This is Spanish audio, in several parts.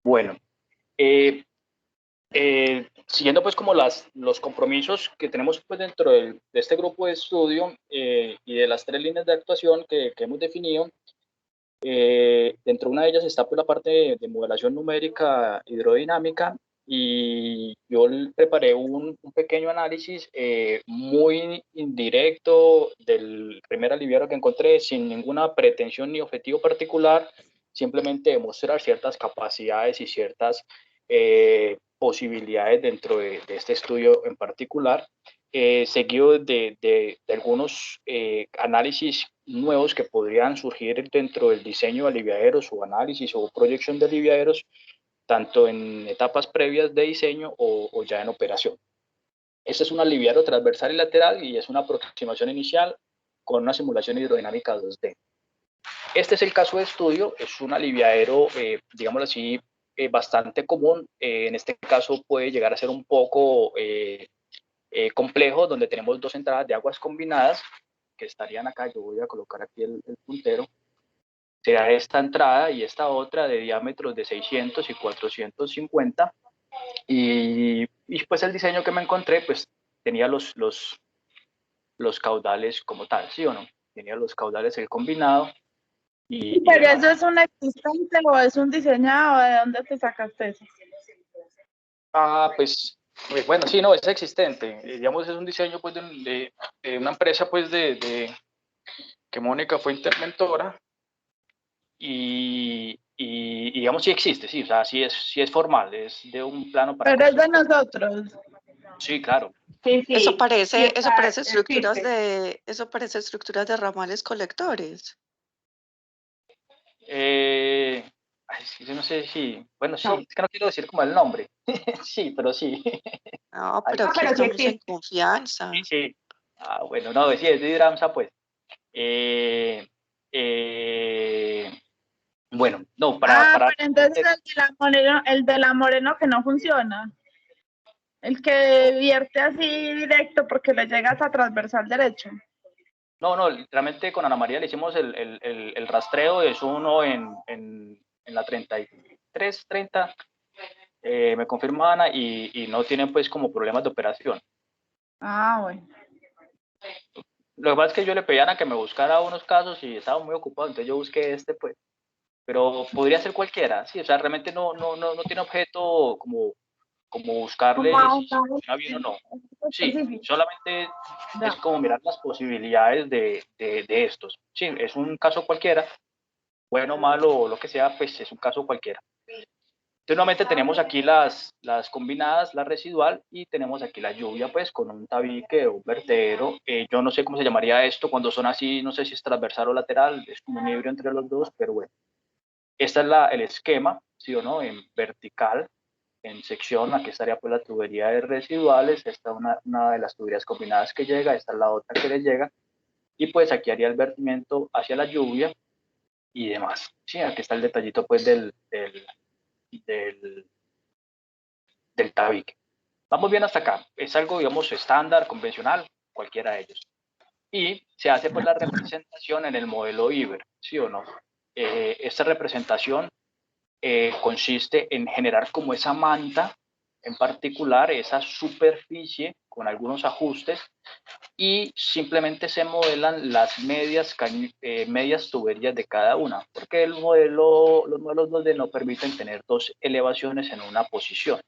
Bueno, siguiendo pues como los compromisos que tenemos pues dentro de este grupo de estudio y de las tres líneas de actuación que hemos definido, dentro de una de ellas está pues la parte de modelación numérica hidrodinámica y yo preparé un pequeño análisis muy indirecto del primer aliviadero que encontré sin ninguna pretensión ni objetivo particular, simplemente demostrar ciertas capacidades y ciertas posibilidades dentro de este estudio en particular, seguido de algunos análisis nuevos que podrían surgir dentro del diseño de aliviaderos o análisis o proyección de aliviaderos, tanto en etapas previas de diseño o ya en operación. Este es un aliviadero transversal y lateral y es una aproximación inicial con una simulación hidrodinámica 2D. Este es el caso de estudio, es un aliviadero, digámoslo así, bastante común. En este caso puede llegar a ser un poco complejo, donde tenemos dos entradas de aguas combinadas que estarían acá. Yo voy a colocar aquí el puntero. Será esta entrada y esta otra de diámetros de 600 y 450. Y pues el diseño que me encontré, pues tenía los caudales como tal, ¿sí o no? Tenía los caudales el combinado y ¿Pero demás. eso es un existente o es un diseñado? ¿De dónde te sacaste eso? Pues bueno, sí, no, es existente. Digamos, es un diseño pues de una empresa pues que Mónica fue interventora y digamos sí existe, sí, o sea, sí es formal, es de un plano para Pero es de construcción. nosotros. Sí, claro. Sí, Eso sí. parece, Eso eso parece estructuras de ramales colectores. Yo no sé si, bueno, sí, es que no quiero decir como el nombre. Sí, pero sí. No, Ahí. pero aquí pero sí estamos en existe. confianza. Sí, sí. Bueno, no, sí, es de Dramsa, pues. Eh, eh, bueno, no, para Pero entonces el de la Moreno que no funciona. El que vierte así directo porque le llega hasta transversal derecho. no, realmente con Ana María le hicimos el rastreo, es uno en la 33, 30, me confirma Ana, y no tienen pues como problemas de operación. Bueno. Lo que pasa es que yo le pedí a Ana que me buscara unos casos y estaba muy ocupado, entonces yo busqué pues, pero podría ser cualquiera, sí, o sea, realmente no tiene objeto como buscarle si funciona bien o no. Sí, solamente es como mirar las posibilidades de estos. Sí, es un caso cualquiera, bueno, malo o lo que sea, pues es un caso cualquiera. Entonces, nuevamente tenemos aquí las combinadas, la residual, y tenemos aquí la lluvia, pues, con un tabique o un vertedero. Yo no sé cómo se llamaría esto cuando son así, no sé si es transversal o lateral, es como un híbrido entre los dos, pero bueno. Este es el esquema, ¿sí o no? En vertical, en sección, aquí estaría pues la tubería de residuales, esta es una de las tuberías combinadas que llega, esta es la otra que le llega, y pues aquí haría el vertimiento hacia la lluvia y demás. Sí, aquí está el detallito pues del, del tabique. Vamos bien hasta acá. Es algo, digamos, estándar, convencional, cualquiera de ellos. Y se hace pues la representación en el modelo Iber, ¿sí o no? Esta representación consiste en generar como esa manta en particular, esa superficie con algunos ajustes y simplemente se modelan las medias tuberías de cada una, porque los modelos 2D no permiten tener dos elevaciones en una posición.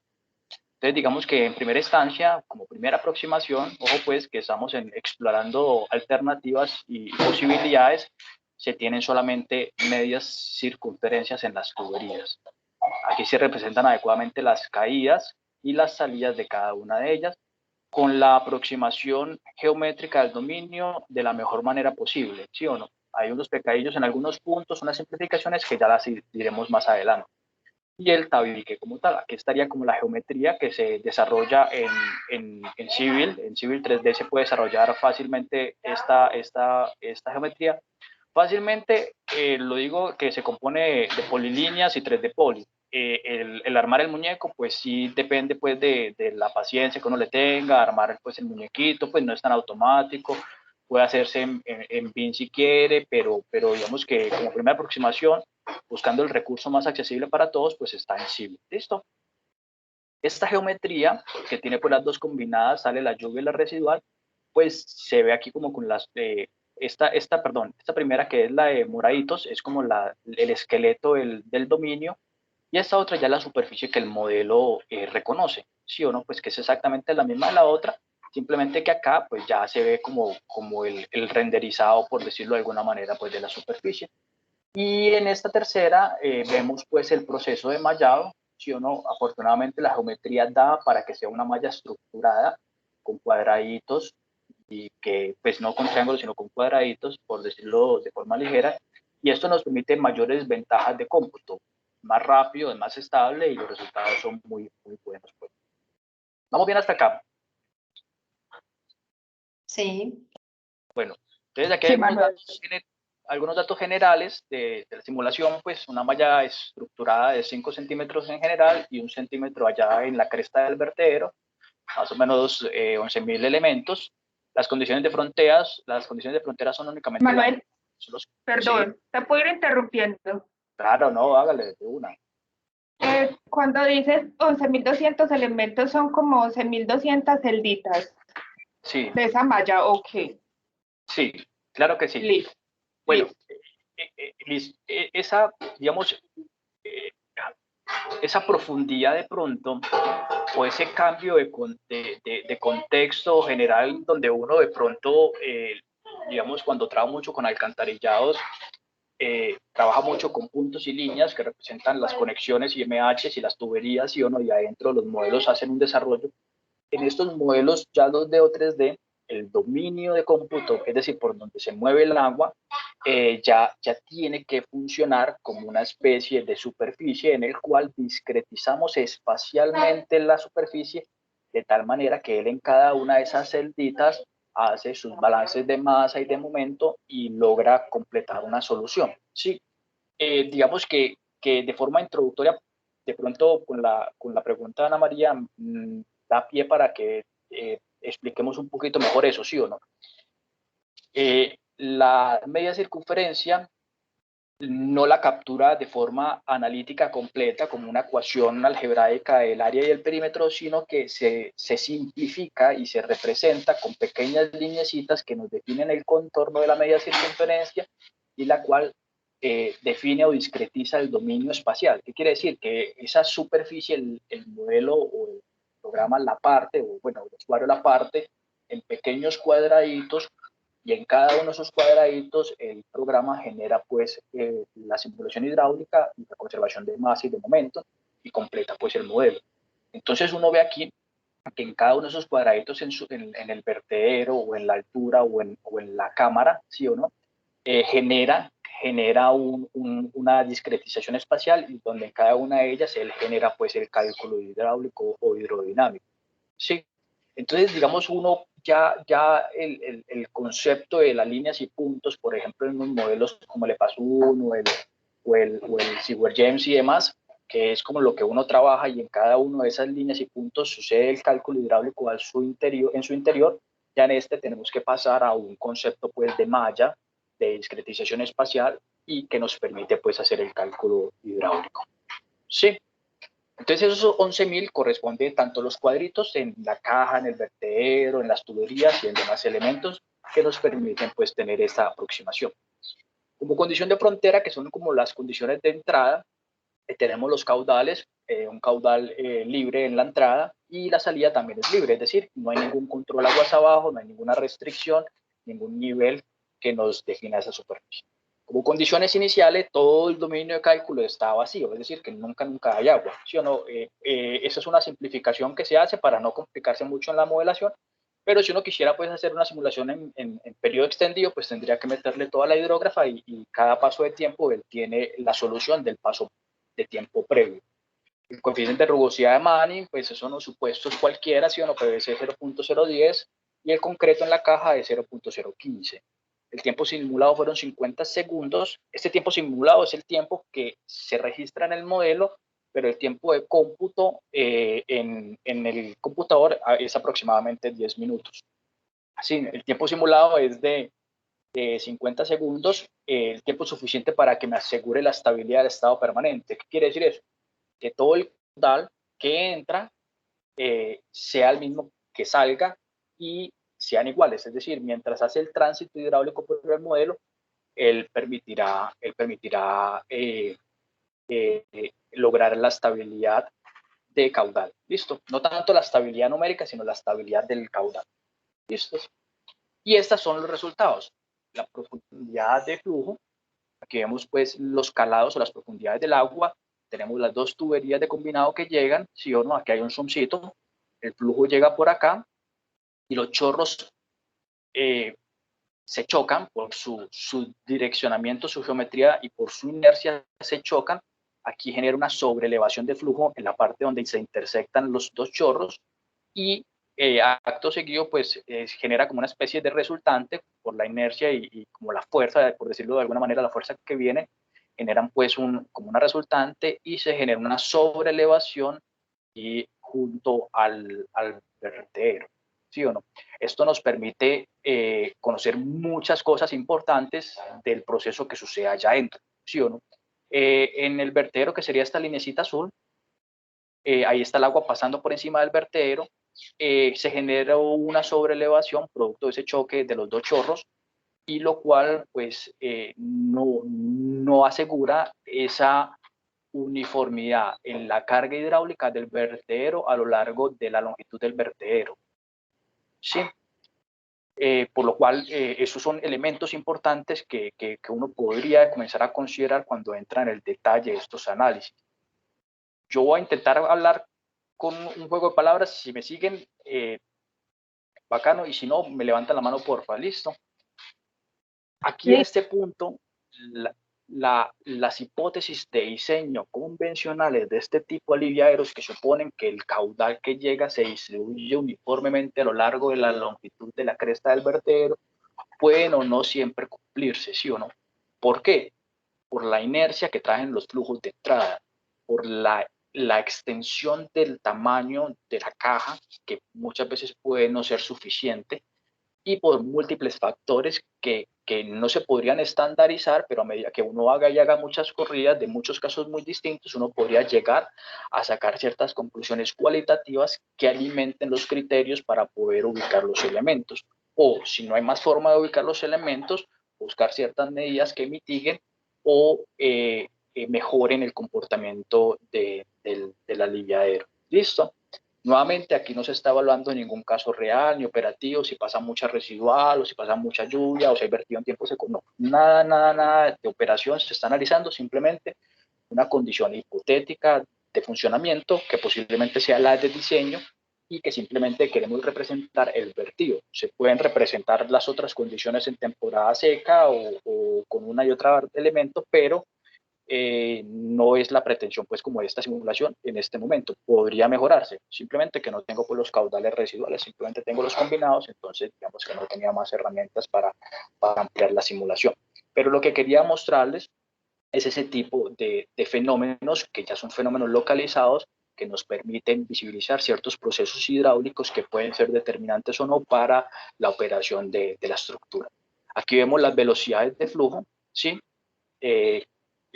Entonces, digamos que en primera instancia, como primera aproximación, ojo pues que estamos explorando alternativas y posibilidades, se tienen solamente medias circunferencias en las tuberías. Aquí se representan adecuadamente las caídas y las salidas de cada una de ellas, con la aproximación geométrica del dominio de la mejor manera posible, ¿sí o no? Hay unos pecadillos en algunos puntos, unas simplificaciones que ya las diremos más adelante. Y el tabique como tal, aquí estaría como la geometría que se desarrolla en Civil. En Civil 3D se puede desarrollar fácilmente esta geometría. Fácilmente, lo digo que se compone de polilíneas y 3D poli. El armar el muñeco, pues sí depende pues de la paciencia que uno le tenga, armar pues el muñequito, pues no es tan automático, puede hacerse en BIM si quiere, pero digamos que como primera aproximación buscando el recurso más accesible para todos, pues está en Civil. ¿Listo? Esta geometría, que tiene pues las dos combinadas, sale la lluvia y la residual, pues se ve aquí como con las, esta primera que es la de moraditos, es como el esqueleto del dominio, y esta otra ya es la superficie que el modelo reconoce, ¿sí o no? Pues que es exactamente la misma de la otra, simplemente que acá pues ya se ve como el renderizado, por decirlo de alguna manera, pues de la superficie. Y en esta tercera vemos pues el proceso de mallado, ¿sí o no? Afortunadamente la geometría da para que sea una malla estructurada con cuadraditos y que pues no con triángulos sino con cuadraditos, por decirlo de forma ligera, y esto nos permite mayores ventajas de cómputo, más rápido, es más estable y los resultados son muy, muy buenos. Pues. ¿Vamos bien hasta acá? Sí. Bueno, entonces aquí Sí, hay Manuel. algunos datos generales de la simulación, pues una malla estructurada de 5 centímetros en general y 1 centímetro allá en la cresta del vertedero, más o menos 11.000 elementos. Las condiciones de frontera son únicamente Manuel, sí, perdón, te puedo ir interrumpiendo. claro, no, hágale de una. Cuando dices 11.200 elementos, son como 11.200 celditas Sí, de esa malla, ok. sí, claro que sí. Listo. Bueno, Listo. digamos, eh, esa profundidad de pronto o ese cambio de contexto general donde uno de pronto, digamos, cuando trabaja mucho con alcantarillados, trabaja mucho con puntos y líneas que representan las conexiones y MHs y las tuberías, ¿sí o no? Y adentro los modelos hacen un desarrollo. En estos modelos ya 2D o 3D, el dominio de cómputo, es decir, por donde se mueve el agua, ya tiene que funcionar como una especie de superficie en el cual discretizamos espacialmente la superficie de tal manera que él en cada una de esas celditas hace sus balances de masa y de momento y logra completar una solución. Sí, digamos que de forma introductoria, de pronto con la pregunta de Ana María, da pie para que expliquemos un poquito mejor eso, ¿sí o no? La media circunferencia no la captura de forma analítica completa como una ecuación algebraica del área y el perímetro, sino que se simplifica y se representa con pequeñas lineecitas que nos definen el contorno de la media circunferencia y la cual define o discretiza el dominio espacial. ¿Qué quiere decir? Que esa superficie, el modelo o el programa la parte, o bueno, el usuario la parte en pequeños cuadraditos y en cada uno de esos cuadraditos el programa genera pues la simulación hidráulica y la conservación de masa y de momento y completa pues el modelo. Entonces uno ve aquí que en cada uno de esos cuadraditos en el vertedero o en la altura o en la cámara, sí o no, genera una discretización espacial y donde en cada una de ellas él genera pues el cálculo hidráulico o hidrodinámico. Sí, entonces digamos uno ya el concepto de las líneas y puntos, por ejemplo en los modelos como el EPAS-1 o el Seward James y demás, que es como lo que uno trabaja y en cada una de esas líneas y puntos sucede el cálculo hidráulico en su interior, ya en este tenemos que pasar a un concepto pues de malla, de discretización espacial y que nos permite pues hacer el cálculo hidráulico. Sí, entonces esos 11.000 corresponde tanto los cuadritos en la caja, en el vertedero, en las tuberías y en demás elementos que nos permiten pues tener esta aproximación. Como condición de frontera, que son como las condiciones de entrada, tenemos los caudales, un caudal libre en la entrada y la salida también es libre, es decir, no hay ningún control aguas abajo, no hay ninguna restricción, ningún nivel que nos defina esa superficie. Como condiciones iniciales, todo el dominio de cálculo está vacío, es decir, que nunca hay agua, ¿sí o no? Esa es una simplificación que se hace para no complicarse mucho en la modelación, pero si uno quisiera pues, hacer una simulación en periodo extendido, pues tendría que meterle toda la hidrógrafa y cada paso de tiempo él tiene la solución del paso de tiempo previo. El coeficiente de rugosidad de Manning, pues esos son los supuestos cualquiera, ¿sí o no? PVC 0.010 y el concreto en la caja de 0.015. El tiempo simulado fueron 50 segundos. Este tiempo simulado es el tiempo que se registra en el modelo, pero el tiempo de cómputo en el computador es aproximadamente 10 minutos. Así, el tiempo simulado es de 50 segundos, el tiempo suficiente para que me asegure la estabilidad del estado permanente. ¿Qué quiere decir eso? Que todo el caudal que entra sea el mismo que salga y sean iguales. Es decir, mientras hace el tránsito hidráulico por el modelo, él permitirá lograr la estabilidad de caudal. ¿Listo? No tanto la estabilidad numérica, sino la estabilidad del caudal. ¿Listo? Y estos son los resultados. La profundidad de flujo. Aquí vemos pues los calados o las profundidades del agua. Tenemos las dos tuberías de combinado que llegan, ¿sí o no? Aquí hay un zoomcito. El flujo llega por acá y los chorros se chocan por su direccionamiento, su geometría y por su inercia se chocan. Aquí genera una sobreelevación de flujo en la parte donde se intersectan los dos chorros y acto seguido pues genera como una especie de resultante por la inercia y como la fuerza, por decirlo de alguna manera, la fuerza que viene, generan pues como una resultante y se genera una sobreelevación y junto al vertedero, ¿sí o no? Esto nos permite conocer muchas cosas importantes del proceso que sucede allá adentro, ¿sí o no? En el vertedero, que sería esta linecita azul, ahí está el agua pasando por encima del vertedero, se genera una sobreelevación producto de ese choque de los dos chorros, y lo cual pues no asegura esa uniformidad en la carga hidráulica del vertedero a lo largo de la longitud del vertedero. ¿Sí? Por lo cual, esos son elementos importantes que uno podría comenzar a considerar cuando entra en el detalle de estos análisis. Yo voy a intentar hablar con un juego de palabras. Si me siguen, bacano, y si no, me levantan la mano, porfa. ¿Listo? Aquí en este punto, las hipótesis de diseño convencionales de este tipo de aliviaderos, que suponen que el caudal que llega se distribuye uniformemente a lo largo de la longitud de la cresta del vertedero, pueden o no siempre cumplirse, ¿sí o no? ¿Por qué? Por la inercia que traen los flujos de entrada, por la extensión del tamaño de la caja, que muchas veces puede no ser suficiente, y por múltiples factores que no se podrían estandarizar, pero a medida que uno haga y haga muchas corridas de muchos casos muy distintos, uno podría llegar a sacar ciertas conclusiones cualitativas que alimenten los criterios para poder ubicar los elementos. O si no hay más forma de ubicar los elementos, buscar ciertas medidas que mitiguen o mejoren el comportamiento del aliviadero. ¿Listo? Nuevamente, aquí no se está evaluando ningún caso real ni operativo, si pasa mucha residual o si pasa mucha lluvia o si hay vertido en tiempo seco. No, nada de operación se está analizando, simplemente una condición hipotética de funcionamiento que posiblemente sea la de diseño y que simplemente queremos representar el vertido. Se pueden representar las otras condiciones en temporada seca o con una y otra elemento, pero no es la pretensión pues como esta simulación en este momento. Podría mejorarse, simplemente que no tengo pues los caudales residuales, simplemente tengo los combinados, entonces digamos que no tenía más herramientas para ampliar la simulación. Pero lo que quería mostrarles es ese tipo de fenómenos que ya son fenómenos localizados que nos permiten visibilizar ciertos procesos hidráulicos que pueden ser determinantes o no para la operación de la estructura. Aquí vemos las velocidades de flujo, ¿sí?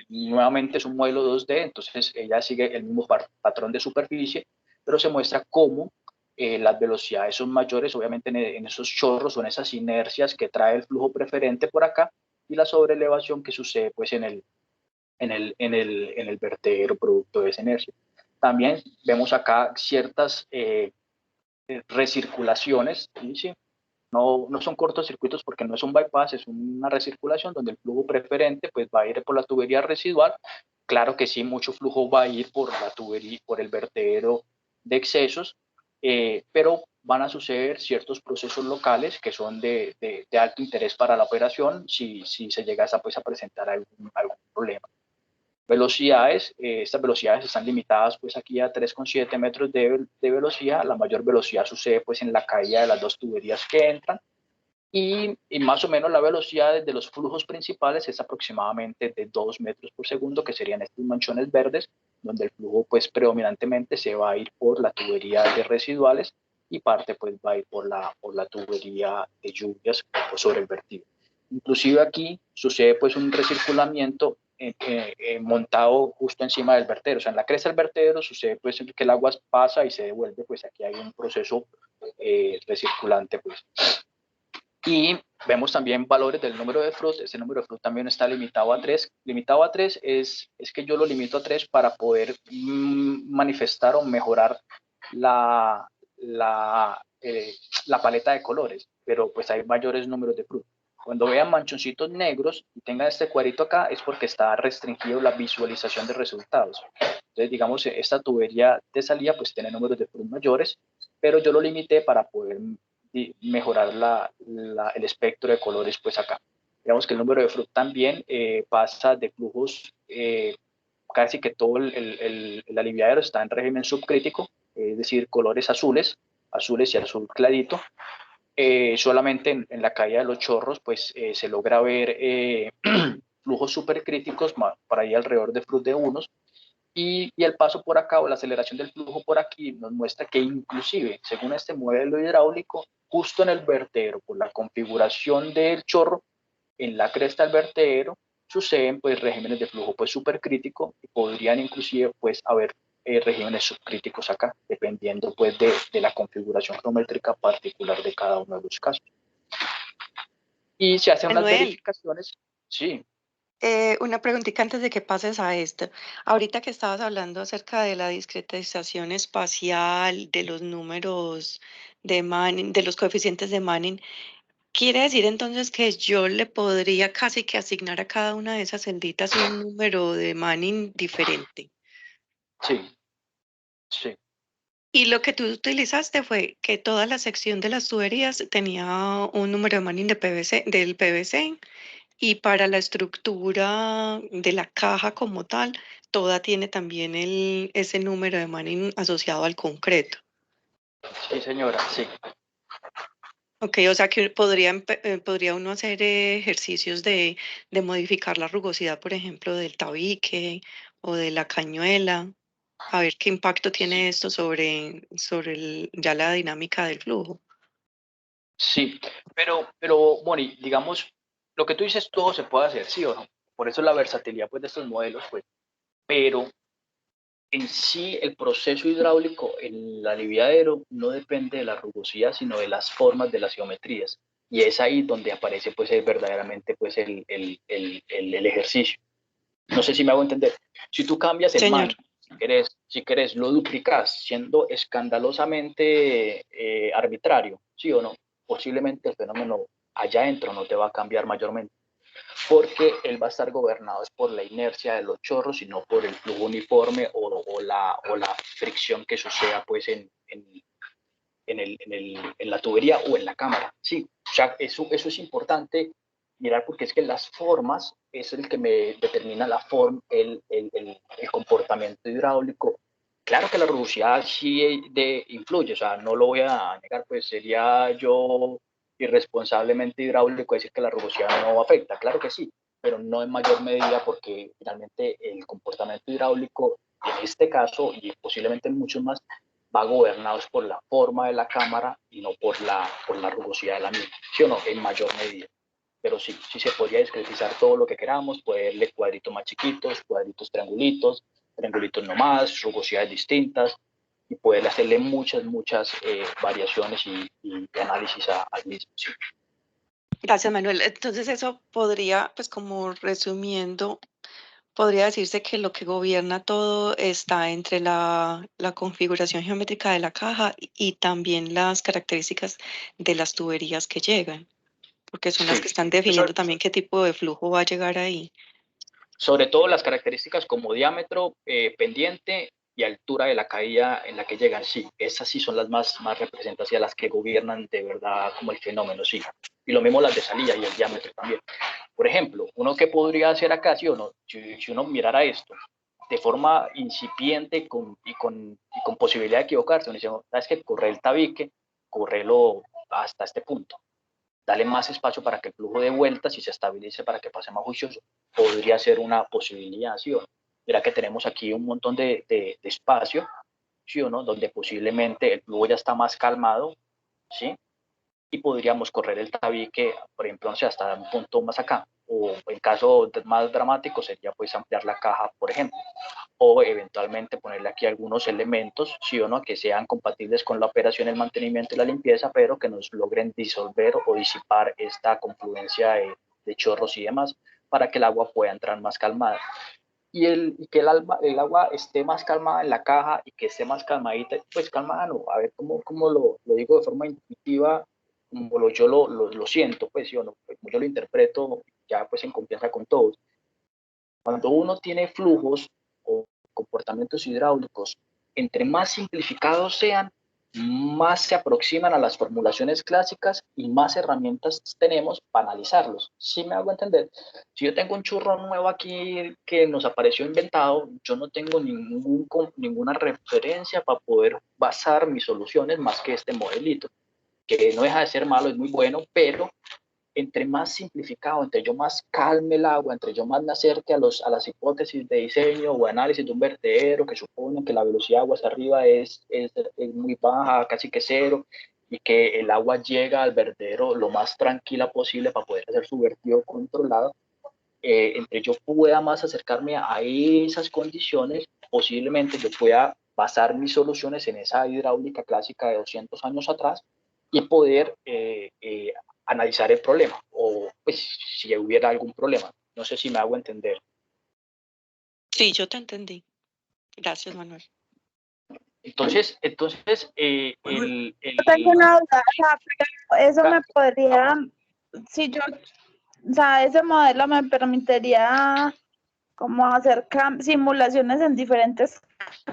Nuevamente es un modelo 2D, entonces ella sigue el mismo patrón de superficie, pero se muestra cómo las velocidades son mayores, obviamente en esos chorros o en esas inercias que trae el flujo preferente por acá, y la sobreelevación que sucede pues en el vertedero producto de esa inercia. También vemos acá ciertas recirculaciones, ¿sí? No son cortocircuitos porque no es un bypass, es una recirculación donde el flujo preferente pues va a ir por la tubería residual. Claro que sí, mucho flujo va a ir por la tubería, por el vertedero de excesos, pero van a suceder ciertos procesos locales que son de alto interés para la operación si se llegase pues, a presentar algún problema. Velocidades, estas velocidades están limitadas pues aquí a 3,7 metros de velocidad. La mayor velocidad sucede pues en la caída de las dos tuberías que entran y más o menos la velocidad de los flujos principales es aproximadamente de 2 metros por segundo, que serían estos manchones verdes, donde el flujo pues predominantemente se va a ir por la tubería de residuales y parte pues va a ir por la tubería de lluvias sobre el vertido. Inclusive aquí sucede pues un recirculamiento montado justo encima del vertedero. O sea, en la cresta del vertedero sucede pues que el agua pasa y se devuelve, pues aquí hay un proceso recirculante pues. Y vemos también valores del número de frutos. Ese número de frutos también está limitado a 3. Limitado a 3 es que yo lo limito a 3 para poder manifestar o mejorar la paleta de colores, pero pues hay mayores números de frutos. Cuando vean manchoncitos negros y tengan este cuadrito acá es porque está restringido la visualización de resultados. Entonces, digamos, esta tubería de salida pues tiene números de frutos mayores, pero yo lo limité para poder mejorar el espectro de colores pues acá. Digamos que el número de frutos también pasa de flujos, casi que todo el aliviadero está en régimen subcrítico, es decir, colores azules y azul clarito. Solamente en la caída de los chorros pues se logra ver flujos supercríticos para ahí alrededor de flujos de unos, y el paso por acá o la aceleración del flujo por aquí nos muestra que inclusive, según este modelo hidráulico, justo en el vertedero, por la configuración del chorro, en la cresta del vertedero, suceden pues regímenes de flujo pues supercrítico y podrían inclusive pues haber regímenes subcríticos acá, dependiendo pues de la configuración geométrica particular de cada uno de los casos. Y se hacen unas verificaciones, sí. Una preguntita antes de que pases a esto. Ahorita que estabas hablando acerca de la discretización espacial, de los números de Manning, de los coeficientes de Manning, ¿quiere decir entonces que yo le podría casi que asignar a cada una de esas celditas un número de Manning diferente? Sí, sí. Y lo que tú utilizaste fue que toda la sección de las tuberías tenía un número de Manning de PVC, del PVC. Y para la estructura de la caja como tal, toda tiene también ese número de Manning asociado al concreto. Sí, señora, sí. Ok, o sea que podría uno hacer ejercicios de modificar la rugosidad, por ejemplo, del tabique o de la cañuela, a ver qué impacto tiene esto sobre ya la dinámica del flujo. Sí, pero Moni, digamos, lo que tú dices, todo se puede hacer, ¿sí o no? Por eso la versatilidad pues, de estos modelos, pues, pero en sí el proceso hidráulico, el aliviadero, no depende de la rugosidad, sino de las formas de las geometrías. Y es ahí donde aparece pues, verdaderamente pues, el ejercicio. No sé si me hago entender. Si tú cambias el Señor. man, si querés, lo duplicas siendo escandalosamente arbitrario, ¿sí o no? Posiblemente el fenómeno allá adentro no te va a cambiar mayormente, porque él va a estar gobernado es por la inercia de los chorros y no por el flujo uniforme o la fricción que suceda pues en la tubería o en la cámara. Sí, o sea, eso es importante mirar porque es que las formas es el que me determina la forma, el comportamiento hidráulico. Claro que la rugosidad sí influye, o sea, no lo voy a negar, pues sería yo irresponsablemente hidráulico decir que la rugosidad no afecta, claro que sí, pero no en mayor medida porque finalmente el comportamiento hidráulico en este caso y posiblemente en muchos más va gobernados por la forma de la cámara y no por la rugosidad de la misma, ¿sí o no? En mayor medida. Pero sí se podría discretizar todo lo que queramos, ponerle cuadritos más chiquitos, cuadritos triangulitos nomás, rugosidades distintas, y poder hacerle muchas variaciones y análisis al mismo. Sí. Gracias, Manuel. Entonces eso podría, pues como resumiendo, podría decirse que lo que gobierna todo está entre la configuración geométrica de la caja y también las características de las tuberías que llegan, porque son las que están definiendo también qué tipo de flujo va a llegar ahí. Sobre todo las características como diámetro, pendiente y altura de la caída en la que llegan, sí, esas sí son las más representativas, las que gobiernan de verdad como el fenómeno, sí. Y lo mismo las de salida y el diámetro también. Por ejemplo, uno que podría hacer acá, si uno mirara esto de forma incipiente y con posibilidad de equivocarse, uno dice, ¿sabes qué? Corre el tabique, correlo hasta este punto. Dale más espacio para que el flujo de vueltas y se estabilice para que pase más juicioso. Podría ser una posibilidad, ¿sí o no? Mira que tenemos aquí un montón de espacio, ¿sí o no? Donde posiblemente el flujo ya está más calmado, ¿sí? y podríamos correr el tabique, por ejemplo, no sé, hasta un punto más acá, o en caso más dramático sería pues ampliar la caja, por ejemplo, o eventualmente ponerle aquí algunos elementos, sí o no, que sean compatibles con la operación, el mantenimiento y la limpieza, pero que nos logren disolver o disipar esta confluencia de chorros y demás, para que el agua pueda entrar más calmada. Y que el agua esté más calmada en la caja y que esté más calmadita, pues calmada no, a ver cómo lo digo de forma intuitiva, como yo lo siento, pues yo, no, como yo lo interpreto ya pues en confianza con todos. Cuando uno tiene flujos o comportamientos hidráulicos, entre más simplificados sean, más se aproximan a las formulaciones clásicas y más herramientas tenemos para analizarlos. ¿Sí me hago entender? Si yo tengo un churro nuevo aquí que nos apareció inventado, yo no tengo ninguna referencia para poder basar mis soluciones más que este modelito, que no deja de ser malo, es muy bueno, pero entre más simplificado, entre yo más calme el agua, entre yo más me acerque a las hipótesis de diseño o análisis de un vertedero que supone que la velocidad de agua hacia arriba es muy baja, casi que cero, y que el agua llega al vertedero lo más tranquila posible para poder hacer su vertido controlado, entre yo pueda más acercarme a esas condiciones, posiblemente yo pueda basar mis soluciones en esa hidráulica clásica de 200 años atrás y poder analizar el problema, o pues si hubiera algún problema. No sé si me hago entender. Sí, yo te entendí. Gracias, Manuel. Entonces Yo tengo una duda, o sea, pero eso me podría, si yo, o sea, ese modelo me permitiría como hacer simulaciones en diferentes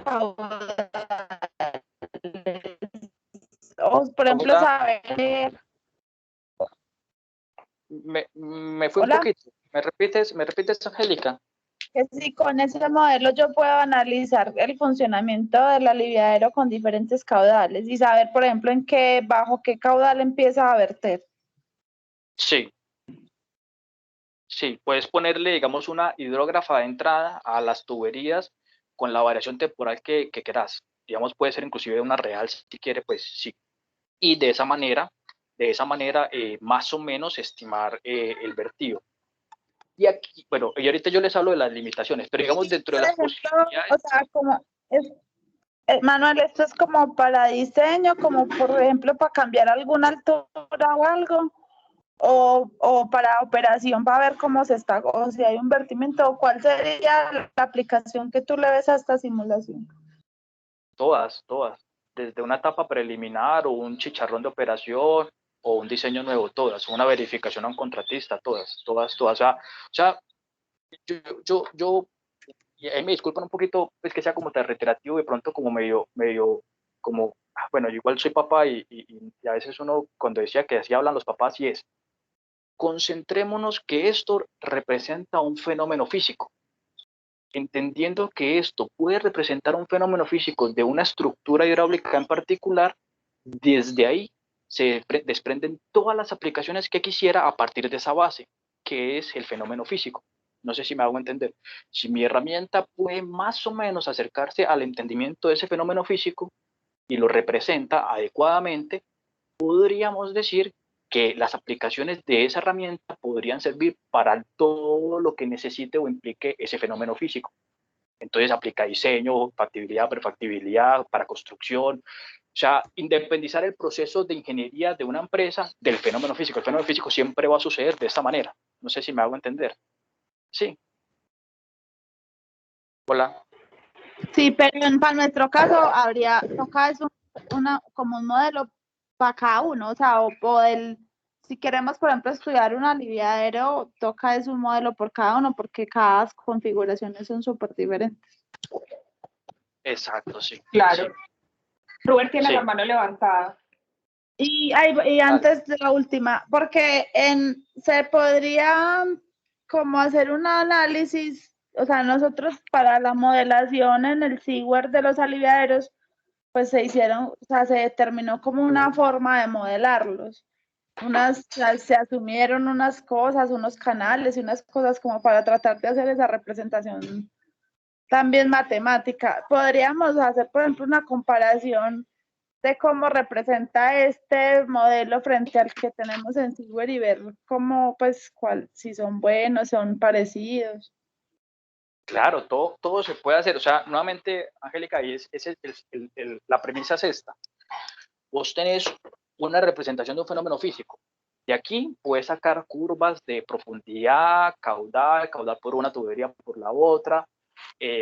caudales, o por ejemplo saber, me fue un hola, poquito. ¿Me repites, Angélica? que si con ese modelo yo puedo analizar el funcionamiento del aliviadero con diferentes caudales y saber, por ejemplo, bajo qué caudal empieza a verter. Sí. Sí, puedes ponerle, digamos, una hidrógrafa de entrada a las tuberías con la variación temporal que quieras. Digamos, puede ser inclusive una real si quiere, pues sí. Y de esa manera, más o menos estimar el vertido. Y aquí, bueno, y ahorita yo les hablo de las limitaciones, pero digamos dentro de las posibilidades. O sea, Manuel, esto es como para diseño, como por ejemplo para cambiar alguna altura o algo, o para operación para ver cómo se está, o si hay un vertimiento, ¿cuál sería la aplicación que tú le ves a esta simulación? Todas, desde una etapa preliminar o un chicharrón de operación o un diseño nuevo, todas, una verificación a un contratista, todas. O sea, yo y ahí me disculpan un poquito, pues que sea como tan reiterativo, de pronto como medio, como, bueno, yo igual soy papá y a veces uno cuando decía que así hablan los papás y es, concentrémonos que esto representa un fenómeno físico, entendiendo que esto puede representar un fenómeno físico de una estructura hidráulica en particular, desde ahí se desprenden todas las aplicaciones que quisiera a partir de esa base, que es el fenómeno físico. No sé si me hago entender. Si mi herramienta puede más o menos acercarse al entendimiento de ese fenómeno físico y lo representa adecuadamente, podríamos decir que las aplicaciones de esa herramienta podrían servir para todo lo que necesite o implique ese fenómeno físico. Entonces aplica diseño, factibilidad, prefactibilidad, para construcción. O sea, independizar el proceso de ingeniería de una empresa del fenómeno físico. El fenómeno físico siempre va a suceder de esta manera. No sé si me hago entender. Sí. Hola. Sí, pero para nuestro caso habría, toca es como un modelo para cada uno, o sea, si queremos, por ejemplo, estudiar un aliviadero, toca es un modelo por cada uno, porque cada configuraciones son súper diferentes. Exacto, sí. Claro. Sí. Robert tiene Sí. la mano levantada. Y antes de la última, porque se podría como hacer un análisis, o sea, nosotros para la modelación en el SeaWare de los aliviaderos, pues se determinó como una forma de modelarlos. Se asumieron unas cosas, unos canales y unas cosas como para tratar de hacer esa representación también matemática. Podríamos hacer, por ejemplo, una comparación de cómo representa este modelo frente al que tenemos en Silver y ver cómo, pues, si son buenos, son parecidos. Claro, todo se puede hacer. O sea, nuevamente, Angélica, la premisa es esta. Vos tenés una representación de un fenómeno físico. De aquí puedes sacar curvas de profundidad, caudal por una tubería por la otra,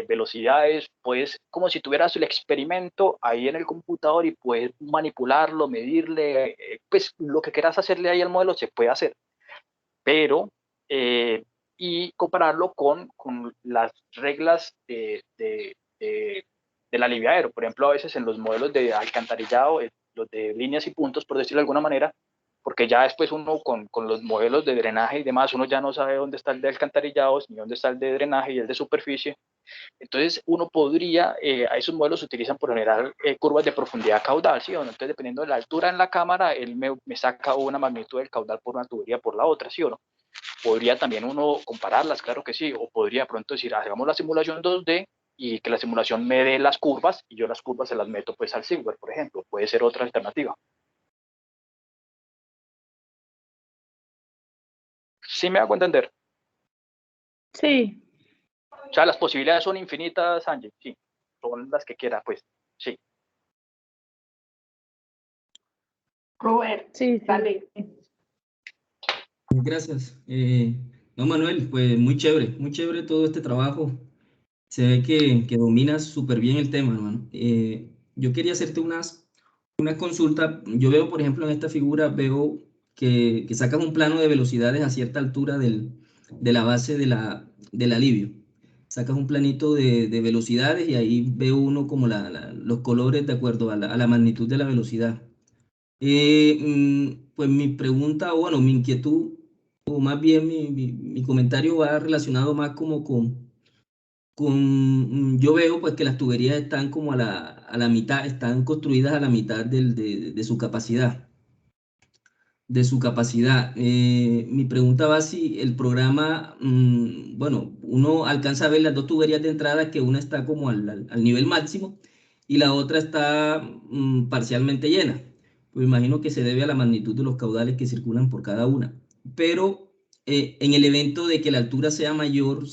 velocidades, pues como si tuvieras el experimento ahí en el computador y puedes manipularlo, medirle, pues lo que quieras hacerle ahí al modelo se puede hacer, pero y compararlo con las reglas del aliviadero. Por ejemplo, a veces en los modelos de alcantarillado, los de líneas y puntos, por decirlo de alguna manera, porque ya después uno con los modelos de drenaje y demás, uno ya no sabe dónde está el de alcantarillado, ni dónde está el de drenaje y el de superficie. Entonces, uno podría, a esos modelos se utilizan por generar curvas de profundidad caudal, ¿sí o no? Entonces, dependiendo de la altura en la cámara, él me saca una magnitud del caudal por una tubería por la otra, ¿sí o no? Podría también uno compararlas, claro que sí, o podría de pronto decir, hagamos la simulación 2D y que la simulación me dé las curvas y yo las curvas se las meto pues al Silver, por ejemplo, puede ser otra alternativa. ¿Sí me hago entender? Sí. O sea, las posibilidades son infinitas, Angie, sí, son las que quiera, pues, sí. Robert, Sí, sí. dale. Gracias. No, Manuel, pues muy chévere todo este trabajo. Se ve que dominas súper bien el tema, hermano. Yo quería hacerte una consulta. Yo veo, por ejemplo, en esta figura, veo que sacas un plano de velocidades a cierta altura de la base del alivio. Sacas un planito de velocidades y ahí veo uno como los colores de acuerdo a la magnitud de la velocidad. Pues mi pregunta, o bueno, mi inquietud, o más bien mi comentario va relacionado más como yo veo pues que las tuberías están como a la mitad, están construidas a la mitad de su capacidad. Mi pregunta va si el programa, bueno, uno alcanza a ver las dos tuberías de entrada, que una está como al nivel máximo y la otra está parcialmente llena. Pues imagino que se debe a la magnitud de los caudales que circulan por cada una. Pero en el evento de que la altura sea mayor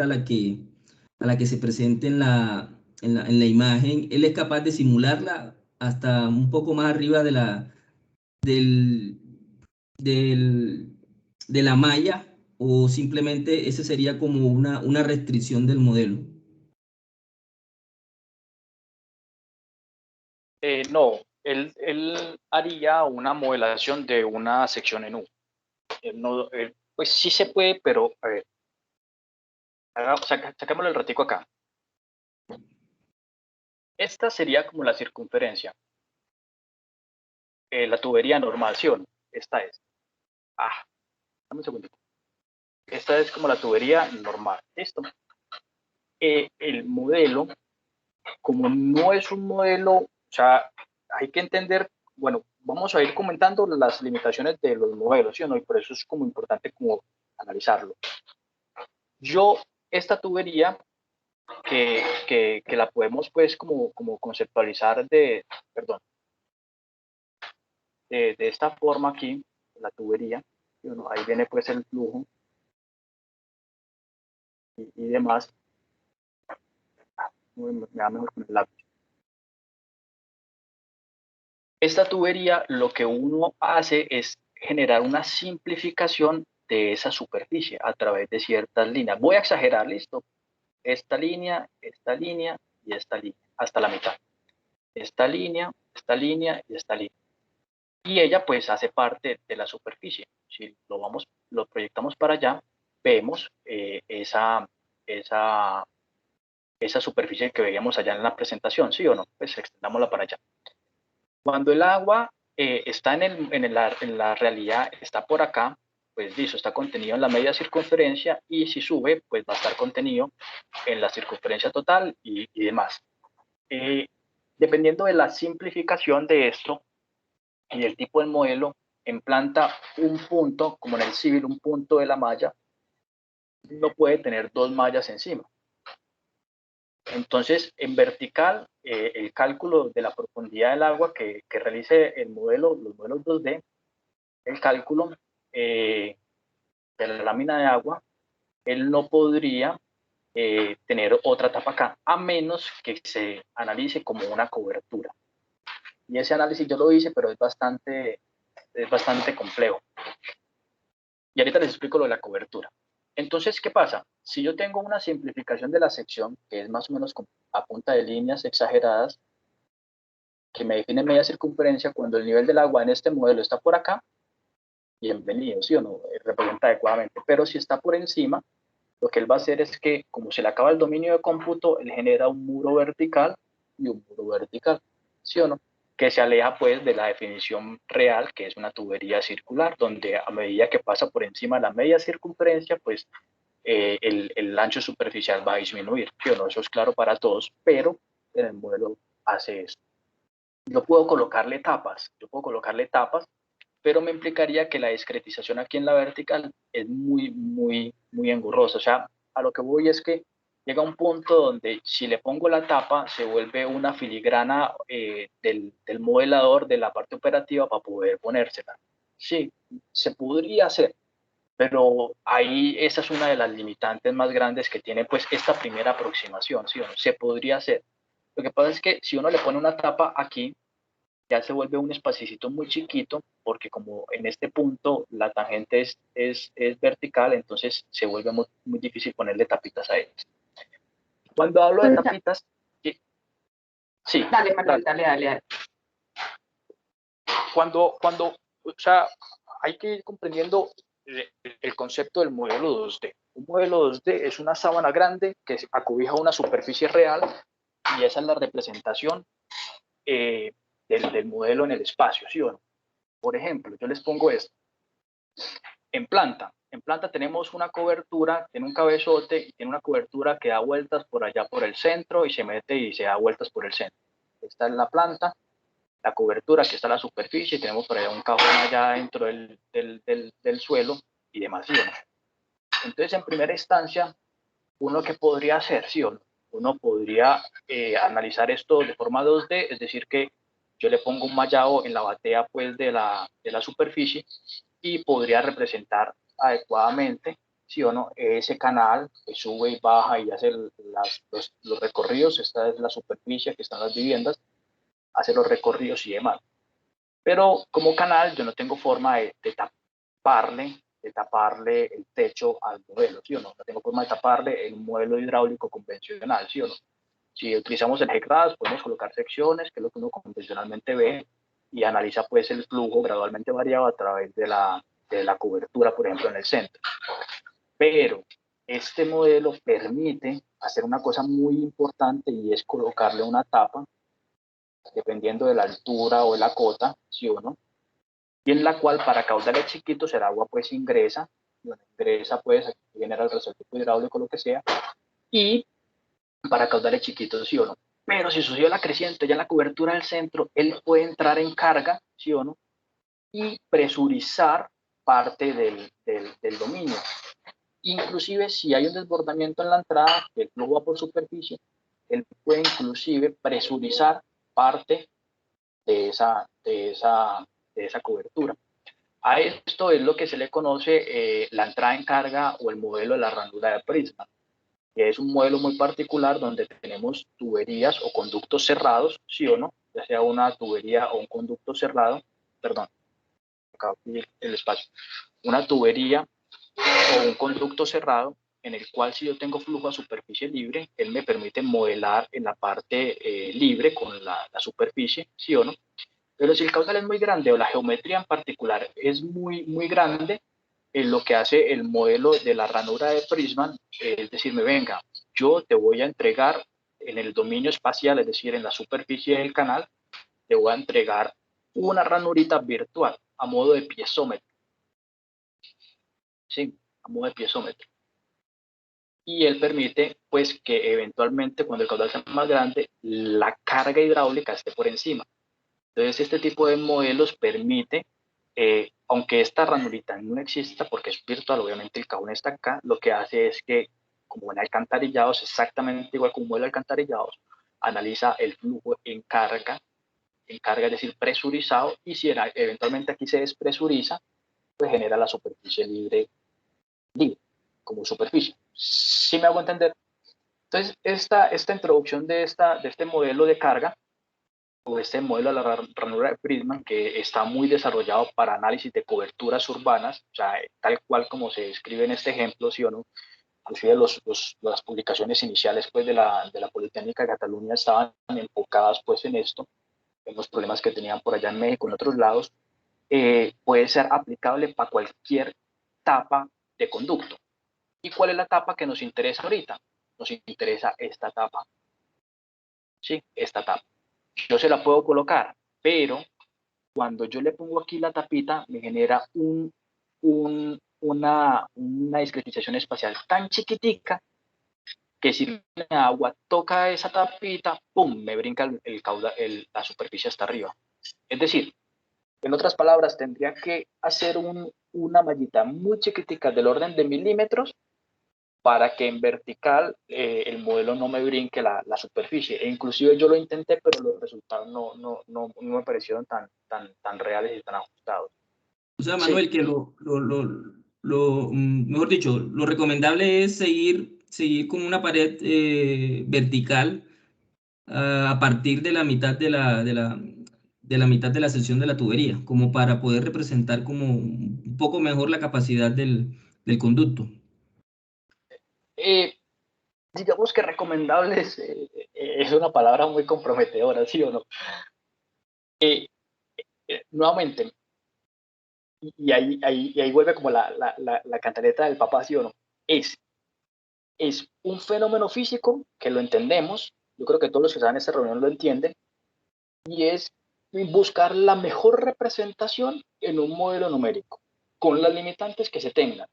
a la que se presente en la imagen, él es capaz de simularla hasta un poco más arriba del, del, de la malla, o simplemente ese sería como una restricción del modelo. No, él haría una modelación de una sección en U. No, pues sí se puede, pero a ver, sacámosle el ratico acá. Esta sería como la circunferencia, la tubería normal, ¿sí o no? Esta es. Dame un segundo. Esta es como la tubería normal. ¿Listo? El modelo, como no es un modelo, o sea, hay que entender, bueno, vamos a ir comentando las limitaciones de los modelos, ¿sí o no? Y por eso es como importante como analizarlo. Yo, esta tubería, que la podemos pues como conceptualizar perdón, de esta forma aquí, la tubería, ¿sí o no? Ahí viene pues el flujo y demás. Me da mejor con el lápiz. Esta tubería lo que uno hace es generar una simplificación de esa superficie a través de ciertas líneas. Voy a exagerar, listo. Esta línea y esta línea, hasta la mitad. Esta línea y esta línea. Y ella pues hace parte de la superficie. Si lo proyectamos para allá, vemos esa superficie que veíamos allá en la presentación, ¿sí o no? Pues extendámosla para allá. Cuando el agua está en la realidad, está por acá, pues listo, está contenido en la media circunferencia, y si sube, pues va a estar contenido en la circunferencia total y demás. Dependiendo de la simplificación de esto y del tipo del modelo, en planta un punto, como en el civil, un punto de la malla, no puede tener dos mallas encima. Entonces, en vertical, el cálculo de la profundidad del agua que realice el modelo, los modelos 2D, el cálculo de la lámina de agua, él no podría tener otra tapa acá, a menos que se analice como una cobertura. Y ese análisis yo lo hice, pero es bastante complejo. Y ahorita les explico lo de la cobertura. Entonces, ¿qué pasa? Si yo tengo una simplificación de la sección, que es más o menos a punta de líneas exageradas, que me define media circunferencia, cuando el nivel del agua en este modelo está por acá, bienvenido, ¿sí o no? Representa adecuadamente. Pero si está por encima, lo que él va a hacer es que, como se le acaba el dominio de cómputo, él genera un muro vertical y un muro vertical, ¿sí o no? Que se aleja pues de la definición real, que es una tubería circular, donde a medida que pasa por encima de la media circunferencia, pues el ancho superficial va a disminuir, ¿sí o no? Eso es claro para todos, pero en el modelo hace eso. Yo puedo colocarle tapas, pero me implicaría que la discretización aquí en la vertical es muy engorrosa. O sea, a lo que voy es que llega un punto donde si le pongo la tapa, se vuelve una filigrana del modelador de la parte operativa para poder ponérsela. Sí, se podría hacer, pero ahí esa es una de las limitantes más grandes que tiene pues esta primera aproximación, ¿sí? Se podría hacer. Lo que pasa es que si uno le pone una tapa aquí, ya se vuelve un espacito muy chiquito, porque como en este punto la tangente es vertical, entonces se vuelve muy difícil ponerle tapitas a ellas. Cuando hablo de tapitas, sí. Dale, Manuel, dale. Cuando, o sea, hay que ir comprendiendo el concepto del modelo 2D. Un modelo 2D es una sábana grande que acobija una superficie real y esa es la representación del modelo en el espacio, ¿sí o no? Por ejemplo, yo les pongo esto. En planta tenemos una cobertura, tiene un cabezote y tiene una cobertura que da vueltas por allá por el centro y se mete y se da vueltas por el centro. Esta es la planta, la cobertura, aquí está la superficie, tenemos por allá un cajón allá dentro del suelo y demás, ¿sí o no? Entonces, en primera instancia, ¿uno qué podría hacer, sí o no? Uno podría analizar esto de forma 2D, es decir, que yo le pongo un mallado en la batea pues, de la superficie y podría representar adecuadamente, sí o no, ese canal que sube y baja y hace los recorridos. Esta es la superficie, que están las viviendas, hace los recorridos y demás. Pero como canal yo no tengo forma de taparle el techo al modelo, ¿sí o no? No tengo forma de taparle en un modelo hidráulico convencional, ¿sí o no? Si utilizamos el GECRAS, podemos colocar secciones, que es lo que uno convencionalmente ve, y analiza pues el flujo gradualmente variado a través de la cobertura, por ejemplo, en el centro. Pero este modelo permite hacer una cosa muy importante y es colocarle una tapa, dependiendo de la altura o de la cota, ¿sí o no? Y en la cual para caudales chiquitos el agua pues ingresa, pues genera el reservorio hidráulico, lo que sea, y para caudales chiquitos, ¿sí o no? Pero si sucedió la creciente ya en la cobertura del centro, él puede entrar en carga, ¿sí o no? Y presurizar parte del dominio. Inclusive si hay un desbordamiento en la entrada, que el flujo va por superficie, él puede inclusive presurizar parte de esa cobertura. A esto es lo que se le conoce la entrada en carga o el modelo de la ranura de Prisma, que es un modelo muy particular donde tenemos tuberías o conductos cerrados, sí o no, ya sea una tubería o un conducto cerrado, perdón, acá el espacio, una tubería o un conducto cerrado en el cual si yo tengo flujo a superficie libre, él me permite modelar en la parte libre con la superficie, sí o no. Pero si el caudal es muy grande o la geometría en particular es muy grande, lo que hace el modelo de la ranura de Prisma es decirme, venga, yo te voy a entregar en el dominio espacial, es decir, en la superficie del canal, te voy a entregar una ranurita virtual a modo de piezómetro. Sí, a modo de piezómetro. Y él permite, pues, que eventualmente, cuando el caudal sea más grande, la carga hidráulica esté por encima. Entonces, este tipo de modelos permite, aunque esta ranurita no exista porque es virtual, obviamente el cajón está acá, lo que hace es que como en alcantarillados, exactamente igual como en alcantarillados, analiza el flujo en carga, es decir, presurizado, y si eventualmente aquí se despresuriza, pues genera la superficie libre como superficie. ¿Sí me hago entender? Entonces, esta introducción de este modelo de carga, o este modelo de la ranura de Friedman, que está muy desarrollado para análisis de coberturas urbanas, o sea, tal cual como se describe en este ejemplo, ¿sí o no? Inclusive las publicaciones iniciales pues, de la Politécnica de Cataluña estaban enfocadas pues, en esto, en los problemas que tenían por allá en México, en otros lados, puede ser aplicable para cualquier tapa de conducto. ¿Y cuál es la tapa que nos interesa ahorita? Nos interesa esta tapa. Sí, esta tapa. Yo se la puedo colocar, pero cuando yo le pongo aquí la tapita, me genera una discretización espacial tan chiquitica que si la agua toca esa tapita, ¡pum!, me brinca la superficie hasta arriba. Es decir, en otras palabras, tendría que hacer una mallita muy chiquitica del orden de milímetros para que en vertical el modelo no me brinque la superficie. E inclusive yo lo intenté, pero los resultados no me parecieron tan reales y tan ajustados. O sea, Manuel, sí, que mejor dicho, lo recomendable es seguir con una pared vertical a partir de la mitad de la mitad de la sección de la tubería, como para poder representar como un poco mejor la capacidad del conducto. Digamos que recomendable es una palabra muy comprometedora, ¿sí o no? Nuevamente, y ahí vuelve como la cantaleta del papá, ¿sí o no? Es un fenómeno físico que lo entendemos, yo creo que todos los que están en esta reunión lo entienden, y es buscar la mejor representación en un modelo numérico, con las limitantes que se tengan.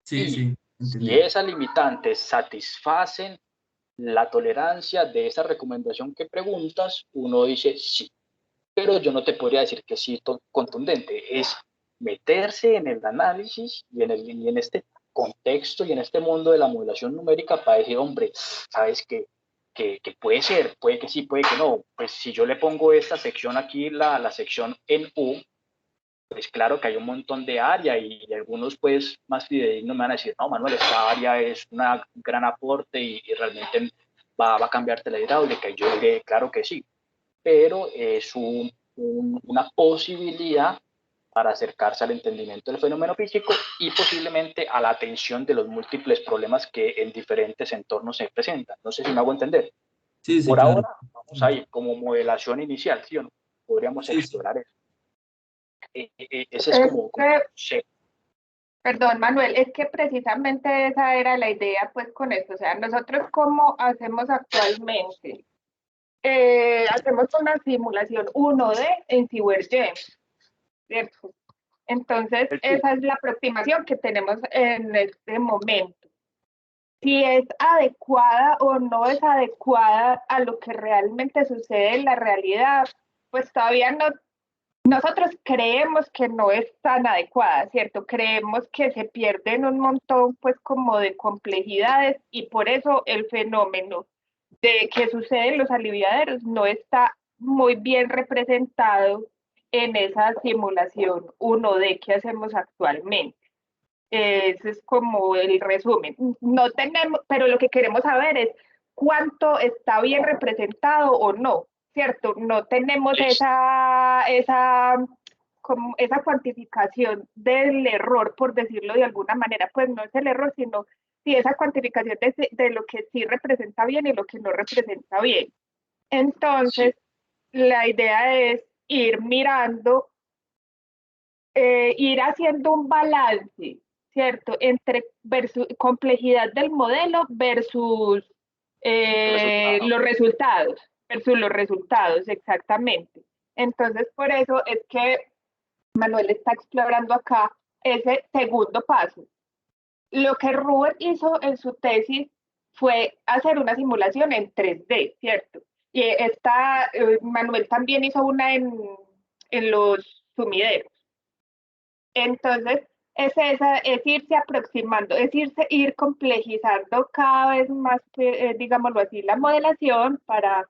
Sí, y sí, si entendido. esas limitantes satisfacen la tolerancia de esa recomendación que preguntas, uno dice sí, pero yo no te podría decir que sí contundente, es meterse en el análisis y en este contexto y en este mundo de la modelación numérica para decir, hombre, sabes que puede ser, puede que sí, puede que no. Pues si yo le pongo esta sección aquí, la sección en U, pues claro que hay un montón de área y algunos pues más fidedignos me van a decir, no, Manuel, esta área es un gran aporte y realmente va a cambiarte la hidráulica. Y yo diré, claro que sí, pero es una posibilidad para acercarse al entendimiento del fenómeno físico y posiblemente a la atención de los múltiples problemas que en diferentes entornos se presentan. No sé si me hago entender. Sí, sí, Por claro. ahora, vamos ahí, como modelación inicial, ¿sí o no? Podríamos explorar eso. Ese es como Perdón, Manuel, es que precisamente esa era la idea, pues, con esto. O sea, nosotros, ¿cómo hacemos actualmente? Hacemos una simulación 1D en CyberGem, ¿cierto? Entonces, esa es la aproximación que tenemos en este momento. Si es adecuada o no es adecuada a lo que realmente sucede en la realidad, pues todavía no. Nosotros creemos que no es tan adecuada, ¿cierto? Creemos que se pierden un montón, pues, como de complejidades, y por eso el fenómeno de que sucede en los aliviaderos no está muy bien representado en esa simulación 1D que hacemos actualmente. Ese es como el resumen. No tenemos, pero lo que queremos saber es cuánto está bien representado o no, ¿cierto? No tenemos esa cuantificación del error, por decirlo de alguna manera. Pues no es el error, sino sí esa cuantificación de lo que sí representa bien y lo que no representa bien. Entonces, la idea es ir mirando, ir haciendo un balance, ¿cierto? Entre complejidad del modelo versus los resultados, exactamente. Entonces, por eso es que Manuel está explorando acá ese segundo paso. Lo que Rubén hizo en su tesis fue hacer una simulación en 3D, ¿cierto? Y Manuel también hizo una en los sumideros. Entonces, es irse aproximando, es ir complejizando cada vez más, digámoslo así, la modelación para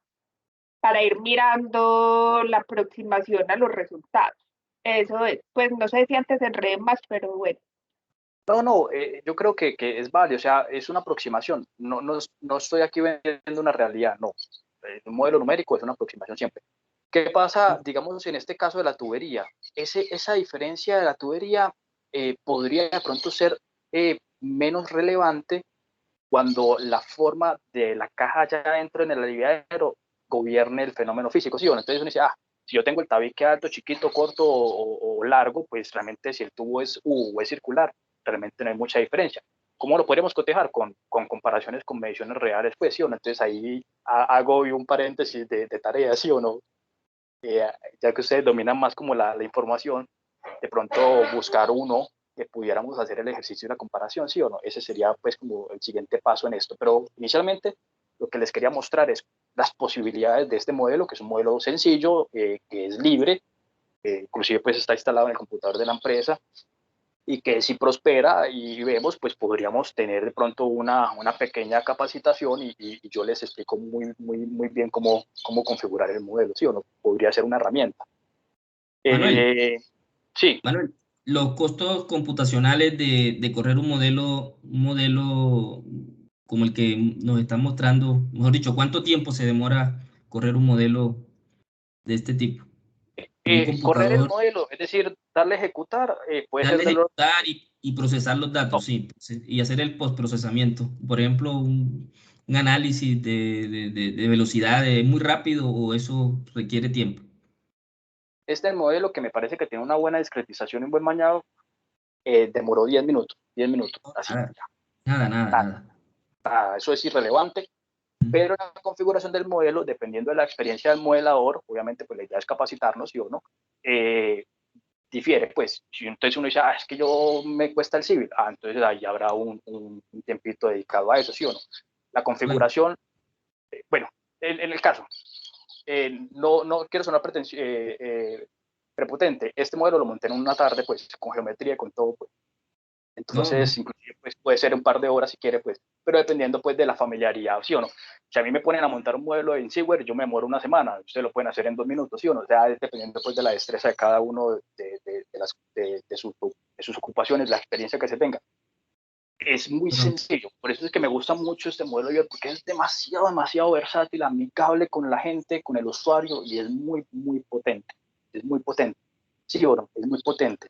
ir mirando la aproximación a los resultados. Eso es, pues no sé si antes enredé más, pero bueno. No, yo creo que es válido, o sea, es una aproximación, no estoy aquí vendiendo una realidad, no. Un modelo numérico es una aproximación siempre. ¿Qué pasa, digamos, en este caso de la tubería? Esa diferencia de la tubería podría de pronto ser menos relevante cuando la forma de la caja allá adentro en el aliviadero gobierne el fenómeno físico, ¿sí? Bueno, entonces uno dice, si yo tengo el tabique alto, chiquito, corto o largo, pues realmente si el tubo es U o es circular, realmente no hay mucha diferencia. ¿Cómo lo podemos cotejar? Con comparaciones con mediciones reales, pues, ¿sí o no? Entonces ahí hago un paréntesis de tarea, ¿sí o no? Ya que ustedes dominan más como la información, de pronto buscar uno que pudiéramos hacer el ejercicio de la comparación, ¿sí o no? Ese sería pues como el siguiente paso en esto. Pero inicialmente lo que les quería mostrar es las posibilidades de este modelo, que es un modelo sencillo, que es libre, inclusive pues está instalado en el computador de la empresa, y que si prospera y vemos, pues podríamos tener de pronto una pequeña capacitación y yo les explico muy bien cómo configurar el modelo, ¿sí o no? Podría ser una herramienta. Manuel, Sí. Manuel, los costos computacionales de correr un modelo como el que nos están mostrando, mejor dicho, ¿cuánto tiempo se demora correr un modelo de este tipo? En un Correr el computador, modelo, es decir, darle a ejecutar, puede ser darle a de los... ejecutar y procesar los No, datos, sí, y hacer el postprocesamiento. Por ejemplo, un análisis de velocidad muy rápido o eso requiere tiempo. este modelo que me parece que tiene una buena discretización y un buen mañado, demoró 10 minutos, 10 minutos, así. Nada. Eso es irrelevante, pero la configuración del modelo, dependiendo de la experiencia del modelador, obviamente pues la idea es capacitarnos, ¿sí o no? Difiere, pues, si entonces uno dice, es que yo me cuesta el civil, entonces ahí habrá un tiempito dedicado a eso, ¿sí o no? La configuración, bueno, en el caso, no quiero sonar prepotente, este modelo lo monté en una tarde, pues, con geometría, con todo, pues. Entonces, No. inclusive, pues, puede ser un par de horas si quiere, pues, pero dependiendo, pues, de la familiaridad, ¿sí o no? Si a mí me ponen a montar un modelo en Seaware, yo me demoro una semana, ustedes lo pueden hacer en 2 minutos, ¿sí o no? O sea, es dependiendo, pues, de la destreza de cada uno, de sus ocupaciones, la experiencia que se tenga. Es muy Pero, sencillo, por eso es que me gusta mucho este modelo, porque es demasiado versátil, amigable con la gente, con el usuario, y es muy potente, es muy potente, ¿sí o no? Es muy potente.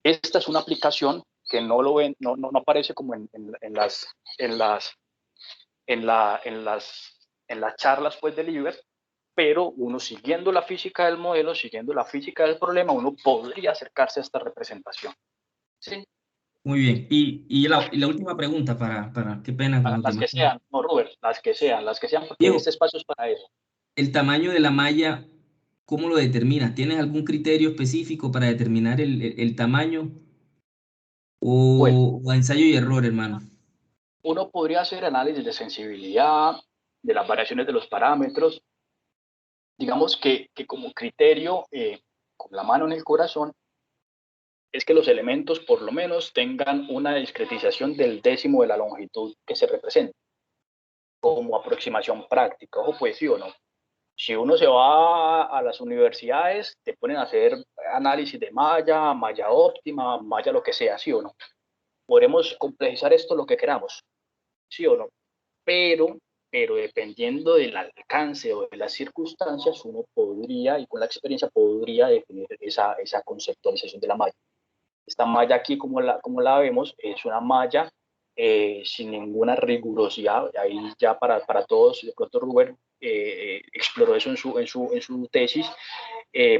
Esta es una aplicación que no lo ven, no aparece como en las charlas pues del IBER, pero uno siguiendo la física del modelo, siguiendo la física del problema, uno podría acercarse a esta representación. ¿Sí? muy bien. Y la última pregunta qué pena con los Las demás. que sean, no, Robert, las que sean, porque Diego, este espacio es para eso. el tamaño de la malla, ¿cómo lo determinas? ¿Tienes algún criterio específico para determinar el tamaño Bueno, o a ensayo y error, hermano? uno podría hacer análisis de sensibilidad, de las variaciones de los parámetros, digamos que como criterio, con la mano en el corazón, es que los elementos por lo menos tengan una discretización del décimo de la longitud que se representa, como aproximación práctica. Ojo, pues sí o no. Si uno se va a las universidades, te ponen a hacer análisis de malla óptima, malla lo que sea, sí o no. Podremos complejizar esto lo que queramos, sí o no. Pero dependiendo del alcance o de las circunstancias, uno podría, y con la experiencia, podría definir esa conceptualización de la malla. Esta malla aquí, como la vemos, es una malla sin ninguna rigurosidad. Ahí ya para todos, de pronto Rubén exploró eso en su tesis.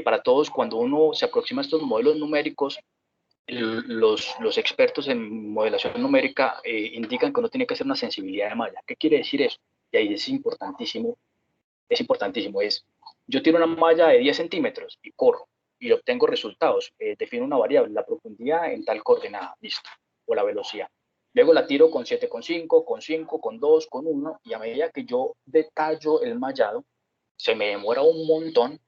Para todos, cuando uno se aproxima a estos modelos numéricos, los expertos en modelación numérica indican que uno tiene que hacer una sensibilidad de malla. ¿Qué quiere decir eso? Y ahí es importantísimo, yo tiro una malla de 10 centímetros y corro y obtengo resultados. Defino una variable, la profundidad en tal coordenada, listo, o la velocidad. Luego la tiro con 7,5, con 5, con 2, con 1, y a medida que yo detallo el mallado, se me demora un montón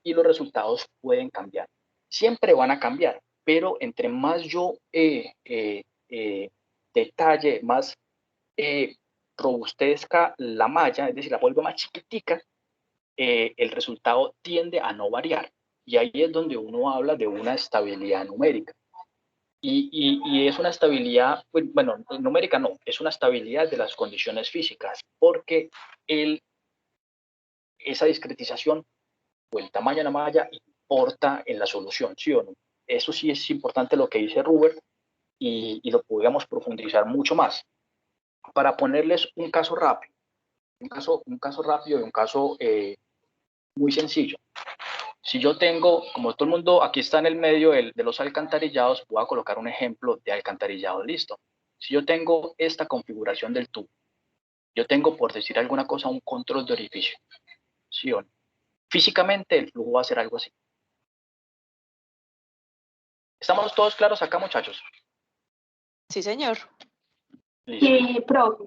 y los resultados pueden cambiar. Siempre van a cambiar, pero entre más yo detalle, más robustezca la malla, es decir, la vuelva más chiquitica, el resultado tiende a no variar. Y ahí es donde uno habla de una estabilidad numérica. Y es una estabilidad, pues, bueno, numérica no, es una estabilidad de las condiciones físicas, porque esa discretización o el tamaño de la malla importa en la solución, ¿sí o no? Eso sí es importante lo que dice Rubén, y lo podríamos profundizar mucho más. Para ponerles un caso rápido, un caso rápido y un caso muy sencillo. Si yo tengo, como todo el mundo aquí está en el medio de los alcantarillados, voy a colocar un ejemplo de alcantarillado, listo. Si yo tengo esta configuración del tubo, yo tengo, por decir alguna cosa, un control de orificio, ¿sí o no? Físicamente el flujo va a ser algo así. ¿Estamos todos claros acá, muchachos? Sí, señor. Listo. Sí, profe.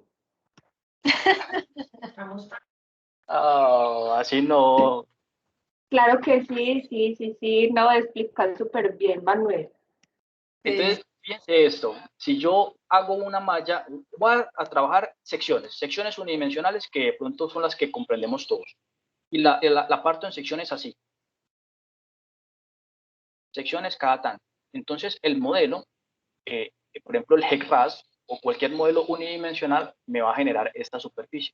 Oh, así no. Claro que sí. No, explican súper bien, Manuel. Entonces, fíjense esto. Si yo hago una malla, voy a trabajar secciones unidimensionales que de pronto son las que comprendemos todos. Y la parto en secciones así. Secciones cada tanto. Entonces, el modelo, por ejemplo, el HEC-RAS o cualquier modelo unidimensional me va a generar esta superficie.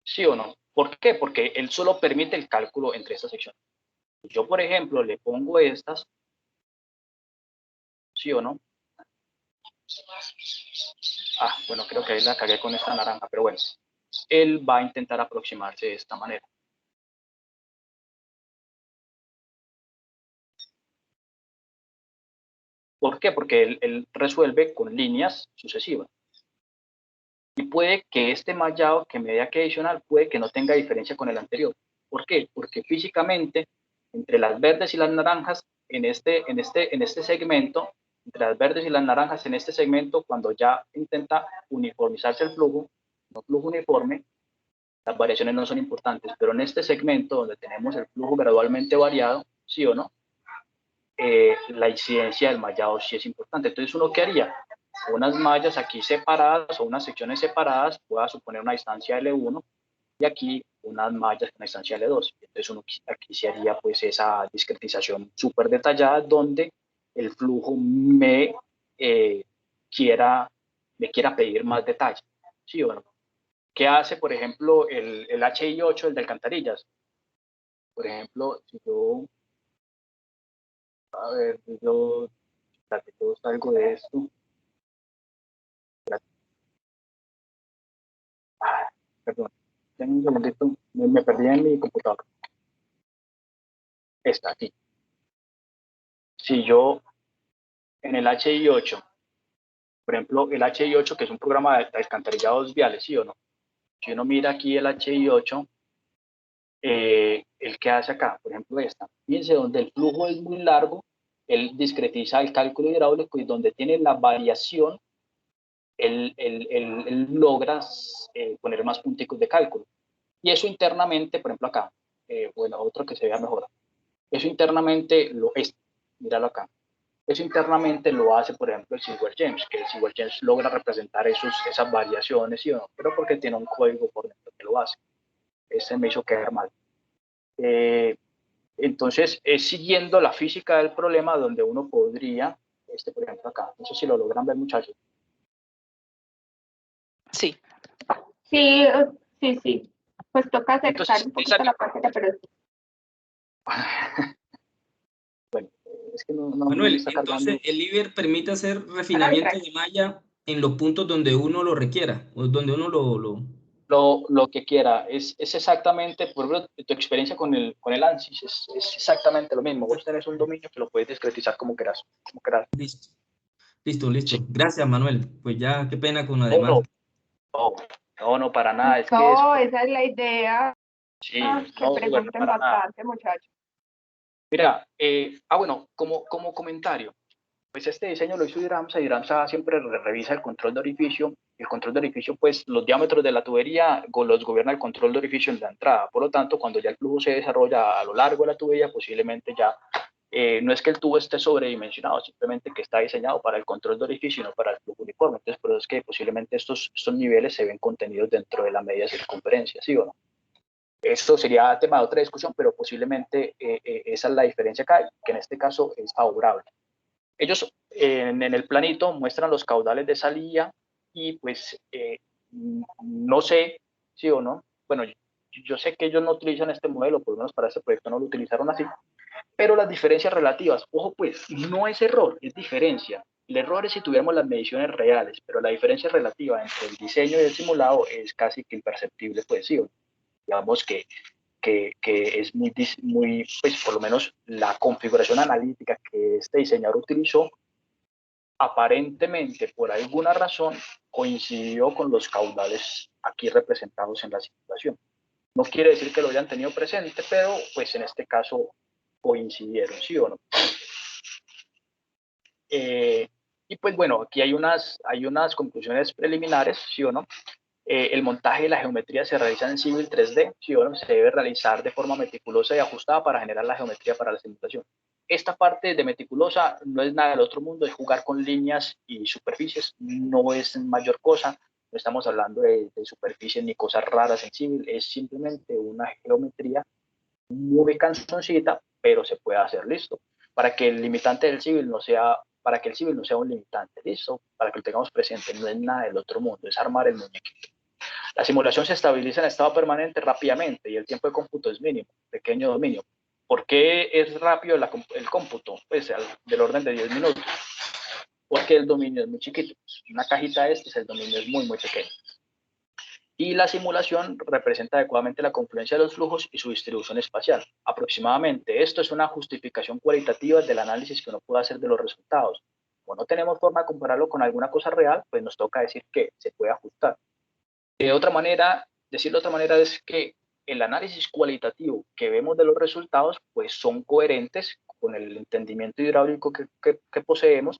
¿Sí o no? ¿Por qué? Porque él solo permite el cálculo entre estas secciones. Yo, por ejemplo, le pongo estas, ¿sí o no? Ah, bueno, creo que ahí la cagué con esta naranja, pero bueno. Él va a intentar aproximarse de esta manera. ¿Por qué? Porque él resuelve con líneas sucesivas. Y puede que este mallado que me dé aquí adicional, puede que no tenga diferencia con el anterior. ¿Por qué? Porque físicamente, entre las verdes y las naranjas, en este segmento, entre las verdes y las naranjas en este segmento, cuando ya intenta uniformizarse el flujo, no flujo uniforme, las variaciones no son importantes, pero en este segmento donde tenemos el flujo gradualmente variado, ¿sí o no? La incidencia del mallado sí es importante. Entonces, ¿uno qué haría? Unas mallas aquí separadas o unas secciones separadas pueda suponer una distancia L1 y aquí unas mallas con una distancia L2. Entonces, uno aquí se haría pues esa discretización súper detallada donde el flujo me quiera pedir más detalle, ¿sí o no? ¿Qué hace, por ejemplo, el HI8, el de alcantarillas? Por ejemplo, si yo, a ver, yo salgo de esto. Ah, perdón, tengo un segundito, me perdí en mi computador. Está aquí. Si yo en el HI8, por ejemplo, el HI8, que es un programa de alcantarillados viales, ¿sí o no? Si uno mira aquí el HI8, el que hace acá, por ejemplo, esta, fíjense, donde el flujo es muy largo, él discretiza el cálculo hidráulico y donde tiene la variación, él logra poner más punticos de cálculo. Y eso internamente, por ejemplo, acá, bueno, otro que se vea mejor. Eso internamente míralo acá. Eso internamente lo hace, por ejemplo, el Sewell James, que el Sewell James logra representar esas variaciones, ¿sí o no? Pero porque tiene un código por dentro que lo hace. Ese me hizo quedar mal. Entonces, es siguiendo la física del problema donde uno podría, por ejemplo, acá. No sé si lo logran ver, muchachos. Sí. Sí. Pues toca aceptar Entonces, un poquito la práctica, pero sí. Bueno, es que no Manuel, me está cargando. entonces el IBER permite hacer refinamiento de malla en los puntos donde uno lo requiera, o donde uno Lo que quiera, es exactamente, por ejemplo, tu experiencia con el ANSYS es exactamente lo mismo. Vos tenés un dominio que lo puedes discretizar como quieras. Listo. Sí. Gracias, Manuel. Pues ya, qué pena con lo demás. No, para nada. Es que no, esa es la idea. Sí, Que pregunten bastante, muchachos. Mira, bueno, como comentario, Pues este diseño lo hizo Diramsa. Diramsa siempre revisa el control de orificio. El control de orificio, pues los diámetros de la tubería los gobierna el control de orificio en la entrada. Por lo tanto, cuando ya el flujo se desarrolla a lo largo de la tubería, posiblemente ya no es que el tubo esté sobredimensionado, simplemente que está diseñado para el control de orificio y no para el flujo uniforme. Entonces, por eso es que posiblemente estos niveles se ven contenidos dentro de la media circunferencia, ¿sí o no? Esto sería tema de otra discusión, pero posiblemente esa es la diferencia acá, que en este caso es favorable. Ellos en el planito muestran los caudales de salida y pues no sé, sí o no, bueno, yo sé que ellos no utilizan este modelo, por lo menos para este proyecto no lo utilizaron así, pero las diferencias relativas, ojo pues, no es error, es diferencia. El error es si tuviéramos las mediciones reales, pero la diferencia relativa entre el diseño y el simulado es casi que imperceptible, pues sí, digamos que es muy, pues por lo menos la configuración analítica que este diseñador utilizó, aparentemente por alguna razón coincidió con los caudales aquí representados en la simulación. No quiere decir que lo hayan tenido presente, pero pues en este caso coincidieron, ¿sí o no? Y pues bueno, aquí hay unas conclusiones preliminares, ¿sí o no? El montaje de la geometría se realiza en Civil 3D, ¿sí o no? Se debe realizar de forma meticulosa y ajustada para generar la geometría para la simulación. Esta parte de meticulosa no es nada del otro mundo, es jugar con líneas y superficies, no es mayor cosa, no estamos hablando de superficies ni cosas raras en Civil, es simplemente una geometría muy cansoncita, pero se puede hacer, listo, para que el limitante del Civil no sea, para que el Civil no sea un limitante, listo, para que lo tengamos presente, no es nada del otro mundo, es armar el muñequito. La simulación se estabiliza en estado permanente rápidamente y el tiempo de cómputo es mínimo, pequeño dominio. ¿Por qué es rápido el cómputo? Pues del orden de 10 minutos. Porque el dominio es muy chiquito. Una cajita el dominio es muy, muy pequeño. Y la simulación representa adecuadamente la confluencia de los flujos y su distribución espacial. Aproximadamente, esto es una justificación cualitativa del análisis que uno puede hacer de los resultados. Como no tenemos forma de compararlo con alguna cosa real, pues nos toca decir que se puede ajustar. De otra manera, decirlo de otra manera es que el análisis cualitativo que vemos de los resultados, pues son coherentes con el entendimiento hidráulico que poseemos,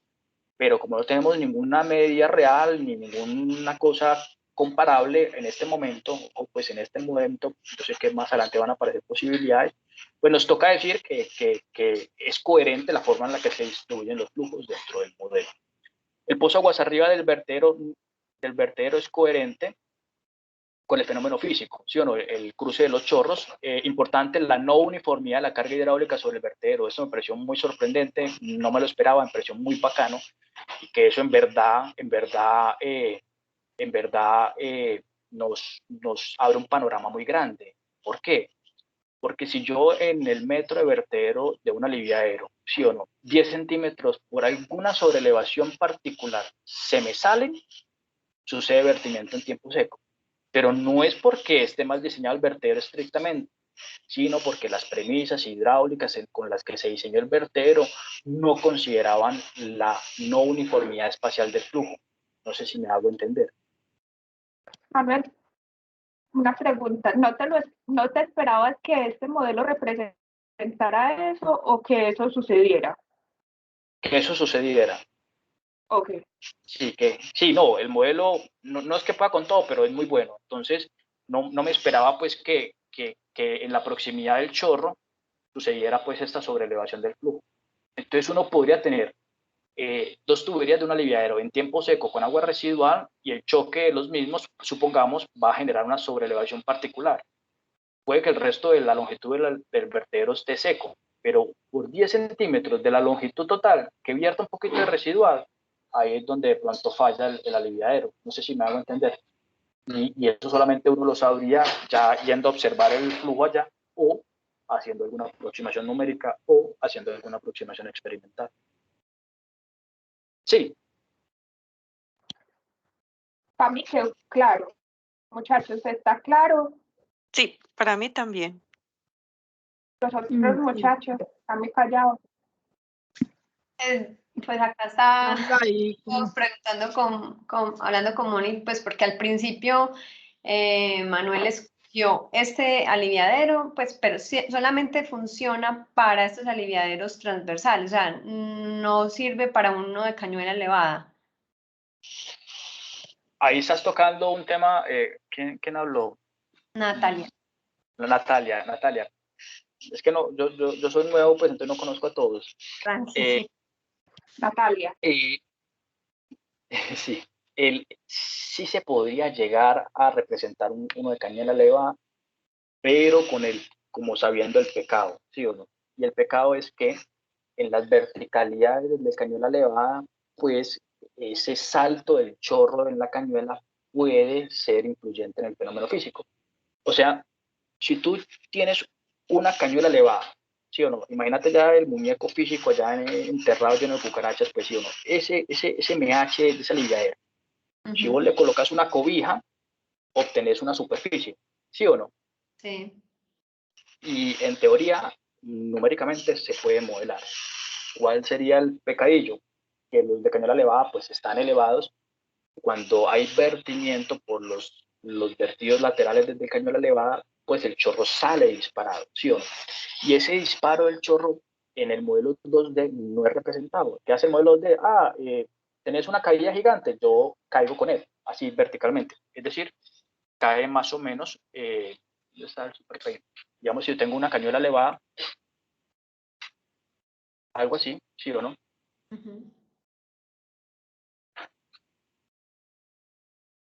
pero como no tenemos ninguna medida real ni ninguna cosa comparable en este momento, o pues en este momento, yo sé que más adelante van a aparecer posibilidades, pues nos toca decir que es coherente la forma en la que se distribuyen los flujos dentro del modelo. El pozo aguas arriba del vertedero es coherente con el fenómeno físico, ¿sí o no? El cruce de los chorros. Importante la no uniformidad de la carga hidráulica sobre el vertedero. Eso me pareció muy sorprendente, no me lo esperaba, me pareció muy bacano, y que eso en verdad nos abre un panorama muy grande. ¿Por qué? Porque si yo en el metro de vertedero de un aliviadero, ¿sí o no? 10 centímetros por alguna sobreelevación particular se me salen, sucede vertimiento en tiempo seco. Pero no es porque esté mal diseñado el vertedero estrictamente, sino porque las premisas hidráulicas con las que se diseñó el vertedero no consideraban la no uniformidad espacial del flujo. No sé si me hago entender. Manuel, una pregunta. ¿No te esperabas que este modelo representara eso o que eso sucediera? Que eso sucediera. Ok. Sí, no, el modelo no es que pueda con todo, pero es muy bueno. Entonces, no me esperaba pues que en la proximidad del chorro sucediera pues esta sobrelevación del flujo. Entonces uno podría tener dos tuberías de un aliviadero en tiempo seco con agua residual y el choque de los mismos, supongamos, va a generar una sobrelevación particular. Puede que el resto de la longitud del vertedero esté seco, pero por 10 centímetros de la longitud total que vierta un poquito de residual, ahí es donde de pronto falla el aliviadero. No sé si me hago entender. Y eso solamente uno lo sabría ya yendo a observar el flujo allá o haciendo alguna aproximación numérica o haciendo alguna aproximación experimental. Sí. Para mí quedó claro. Muchachos, ¿está claro? Sí, para mí también. Los otros muchachos, están muy callados. Pues acá estamos preguntando hablando con Moni, pues porque al principio Manuel surgió este aliviadero, pues, pero solamente funciona para estos aliviaderos transversales, o sea, no sirve para uno de cañuela elevada. Ahí estás tocando un tema, ¿quién habló? Natalia. Natalia. Es que no, yo soy nuevo, pues entonces no conozco a todos. Natalia. Sí, sí se podría llegar a representar uno de cañuela elevada, pero como sabiendo el pecado, ¿sí o no? Y el pecado es que en las verticalidades de cañuela elevada, pues ese salto del chorro en la cañuela puede ser influyente en el fenómeno físico. O sea, si tú tienes una cañuela elevada, ¿sí o no? Imagínate ya el muñeco físico allá enterrado lleno de cucarachas, pues sí o no. Ese MH de esa ligadera. Si vos le colocas una cobija, obtenés una superficie, ¿sí o no? Sí. Y en teoría, numéricamente se puede modelar. ¿Cuál sería el pecadillo? Que los de cañuela elevada pues están elevados. Cuando hay vertimiento por los vertidos laterales desde cañuela elevada, pues el chorro sale disparado, ¿sí o no? Y ese disparo del chorro en el modelo 2D no es representado. ¿Qué hace el modelo 2D? Tenés una caída gigante, yo caigo con él, así verticalmente. Es decir, cae más o menos, digamos, si yo tengo una cañuela elevada, algo así, ¿sí o no?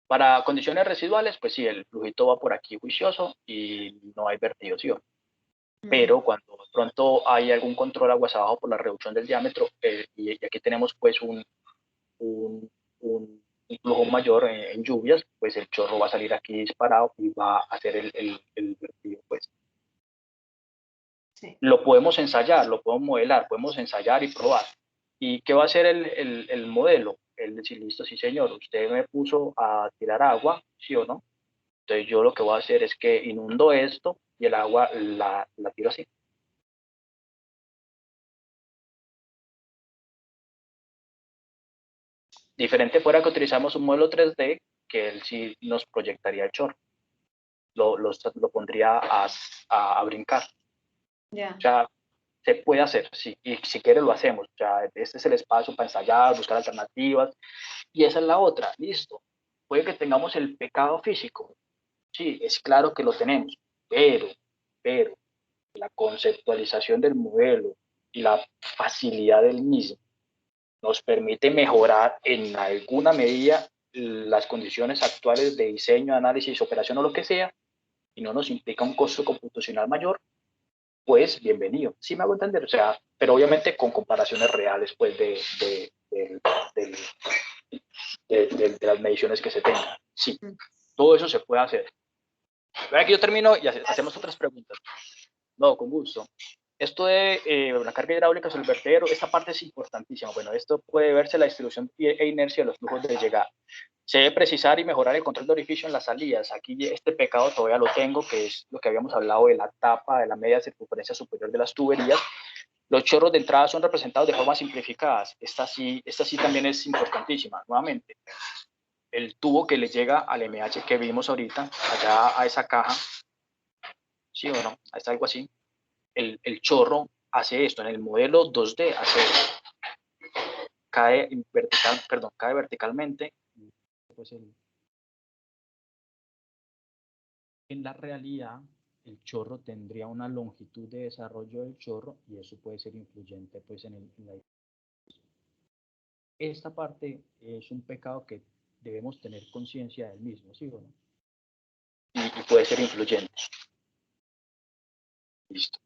Para condiciones residuales, pues sí, el flujito va por aquí juicioso y no hay vertido, ¿sí o no? Pero cuando de pronto hay algún control aguas abajo por la reducción del diámetro, y aquí tenemos pues un flujo mayor en lluvias, pues el chorro va a salir aquí disparado y va a hacer el vertido, pues. Sí. Lo podemos ensayar, lo podemos modelar, podemos ensayar y probar. ¿Y qué va a hacer el modelo? El decir, listo, sí señor, usted me puso a tirar agua, ¿sí o no? Entonces yo lo que voy a hacer es que inundo esto y el agua la tiro así. Diferente fuera que utilizamos un modelo 3D, que él sí nos proyectaría el chorro. Lo pondría a brincar. Yeah. O sea, se puede hacer, sí, y si quiere lo hacemos. O sea, este es el espacio para ensayar, buscar alternativas. Y esa es la otra, listo. Puede que tengamos el pecado físico. Sí, es claro que lo tenemos, pero la conceptualización del modelo y la facilidad del mismo nos permite mejorar en alguna medida las condiciones actuales de diseño, análisis, operación o lo que sea, y no nos implica un costo computacional mayor, pues bienvenido. ¿Sí me hago entender? O sea, pero obviamente con comparaciones reales, pues, de las mediciones que se tengan. Sí, todo eso se puede hacer. Pero aquí yo termino y hacemos otras preguntas. No, con gusto. Esto de la carga hidráulica sobre el vertedero, esta parte es importantísima. Bueno, esto puede verse la distribución e inercia de los flujos de llegada. Se debe precisar y mejorar el control de orificio en las salidas. Aquí este pecado todavía lo tengo, que es lo que habíamos hablado de la tapa de la media circunferencia superior de las tuberías. Los chorros de entrada son representados de formas simplificadas. Esta sí también es importantísima. Nuevamente, el tubo que le llega al MH que vimos ahorita, allá a esa caja, ¿sí o no? Es algo así. El chorro hace esto. En el modelo 2D hace esto. Cae verticalmente. Pues en la realidad, el chorro tendría una longitud de desarrollo del chorro y eso puede ser influyente pues, en la... Esta parte es un pecado que debemos tener conciencia del mismo, ¿sí o no? Y puede ser influyente. Listo.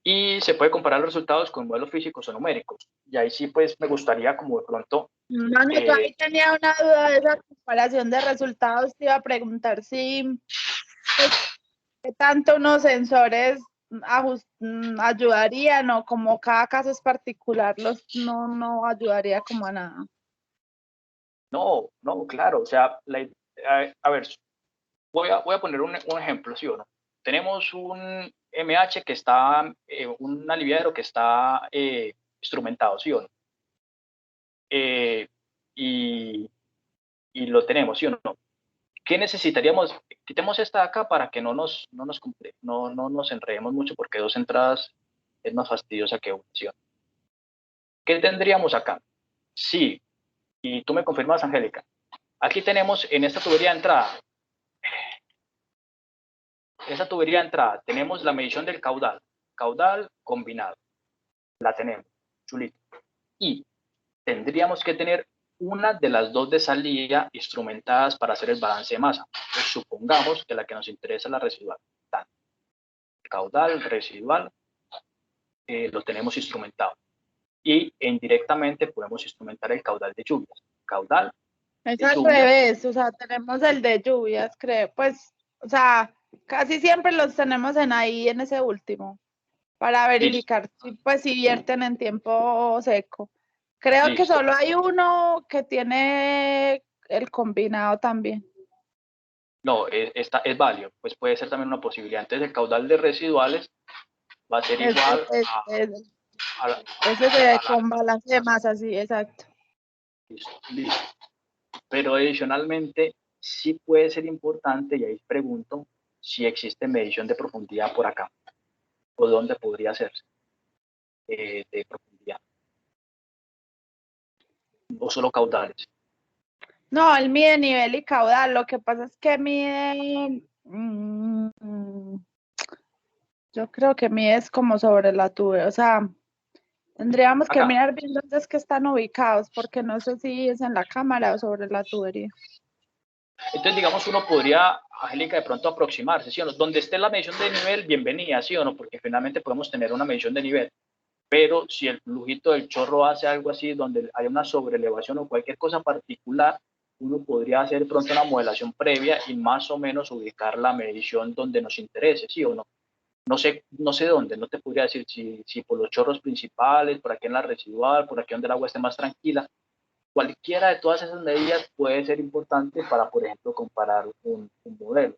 Y se puede comparar los resultados con modelos físicos o numéricos. Y ahí sí, pues, me gustaría como de pronto... Manu, yo ahí tenía una duda de esa comparación de resultados. Te iba a preguntar si qué tanto unos sensores ayudarían o como cada caso es particular, no ayudaría como a nada. No, claro. O sea, a ver, voy a poner un ejemplo, ¿sí o no? Tenemos un MH que está, un aliviadero que está instrumentado, ¿sí o no? Y lo tenemos, ¿sí o no? ¿Qué necesitaríamos? Quitemos esta de acá para que no nos enredemos mucho, porque 2 entradas es más fastidiosa que una. ¿Sí? ¿Qué tendríamos acá? Sí, y tú me confirmas, Angélica. Aquí tenemos en esta tubería de entrada, tenemos la medición del caudal combinado, la tenemos, chulito. Y tendríamos que tener una de las 2 de salida instrumentadas para hacer el balance de masa. Pues supongamos que la que nos interesa es la residual. Caudal residual lo tenemos instrumentado. Y indirectamente podemos instrumentar el caudal de lluvias. Caudal Es de al lluvias. revés, o sea, tenemos el de lluvias, creo, pues, o sea, casi siempre los tenemos ahí en ese último, para verificar si vierten en tiempo seco. Creo que Listo. solo hay uno que tiene el combinado también. No, es válido, pues puede ser también una posibilidad. Entonces el caudal de residuales va a ser igual Ese con balance de masa, sí, exacto. Listo. Pero adicionalmente sí puede ser importante, y ahí pregunto si existe medición de profundidad por acá, o dónde podría hacerse de profundidad, o solo caudales. No, él mide nivel y caudal, lo que pasa es que mide, yo creo que mide es como sobre la tubería, o sea, tendríamos que mirar bien dónde es que están ubicados, porque no sé si es en la cámara o sobre la tubería. Entonces, digamos, uno podría, Angélica, de pronto aproximarse, ¿sí o no? Donde esté la medición de nivel, bienvenida, ¿sí o no? Porque finalmente podemos tener una medición de nivel. Pero si el flujito del chorro hace algo así, donde hay una sobrelevación o cualquier cosa particular, uno podría hacer pronto una modelación previa y más o menos ubicar la medición donde nos interese, ¿sí o no? No sé dónde, no te podría decir si por los chorros principales, por aquí en la residual, por aquí donde el agua esté más tranquila. Cualquiera de todas esas medidas puede ser importante para, por ejemplo, comparar un modelo,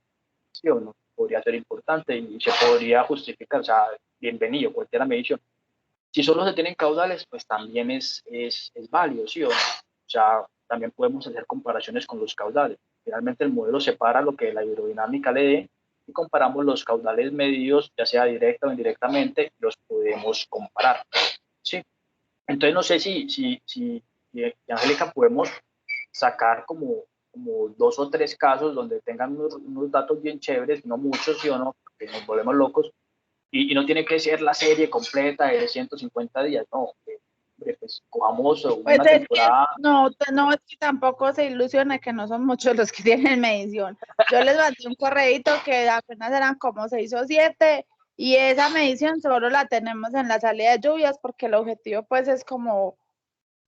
¿sí o no? Podría ser importante y se podría justificar, o sea, bienvenido, cualquier medición. Si solo se tienen caudales, pues también es válido, ¿sí o no? O sea, también podemos hacer comparaciones con los caudales. Finalmente el modelo separa lo que la hidrodinámica le dé y comparamos los caudales medidos, ya sea directa o indirectamente, los podemos comparar, ¿sí? Entonces no sé si Angélica, podemos sacar como 2 o 3 casos donde tengan unos datos bien chéveres, no muchos, ¿sí o no? Porque nos volvemos locos, y no tiene que ser la serie completa de 150 días, no, hombre, pues cojamos una temporada. No, es que tampoco se ilusione que no son muchos los que tienen medición. Yo les mandé un correíto que apenas eran como 6 o 7 y esa medición solo la tenemos en la salida de lluvias porque el objetivo pues es como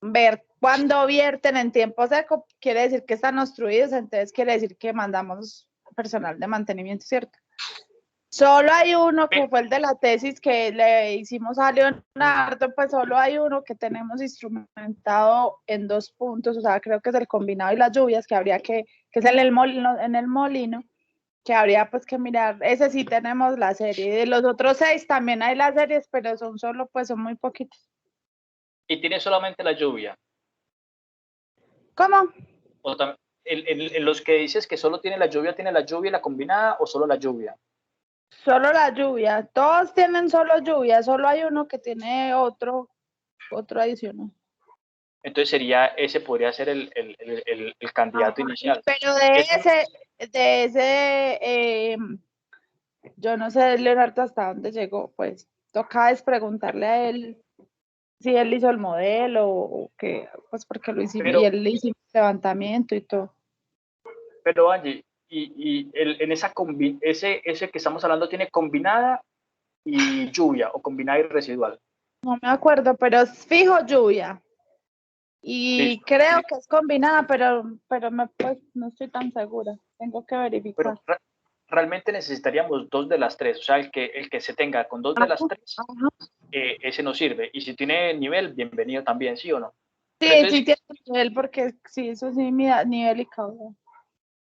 ver cuándo vierten en tiempo seco, quiere decir que están obstruidos, entonces quiere decir que mandamos personal de mantenimiento, ¿cierto? Solo hay uno que fue el de la tesis que le hicimos a Leonardo, pues solo hay uno que tenemos instrumentado en 2 puntos, o sea, creo que es el combinado y las lluvias, que habría que es en el molino, que habría pues que mirar, ese sí tenemos la serie, de los otros 6 también hay las series, pero son muy poquitos. ¿Y tiene solamente la lluvia? ¿Cómo? O en los que dices que solo tiene la lluvia y la combinada, o solo la lluvia. Solo la lluvia, todos tienen solo lluvia, solo hay uno que tiene otro adicional. Entonces ese podría ser el candidato inicial. Pero de ese yo no sé, Leonardo, hasta dónde llegó, pues toca es preguntarle a él si él hizo el modelo o qué, pues porque lo hicimos y él le hizo levantamiento y todo. Pero Angie, en ese que estamos hablando tiene combinada y lluvia, o combinada y residual. No me acuerdo, pero es fijo lluvia. Y listo, creo que es combinada, pero pues, no estoy tan segura. Tengo que verificar. Pero realmente necesitaríamos 2 de las 3. O sea, el que se tenga con 2 de las 3, ese nos sirve. Y si tiene nivel, bienvenido también, ¿sí o no? Sí, entonces, sí tiene nivel, porque sí, eso sí, nivel y caudal.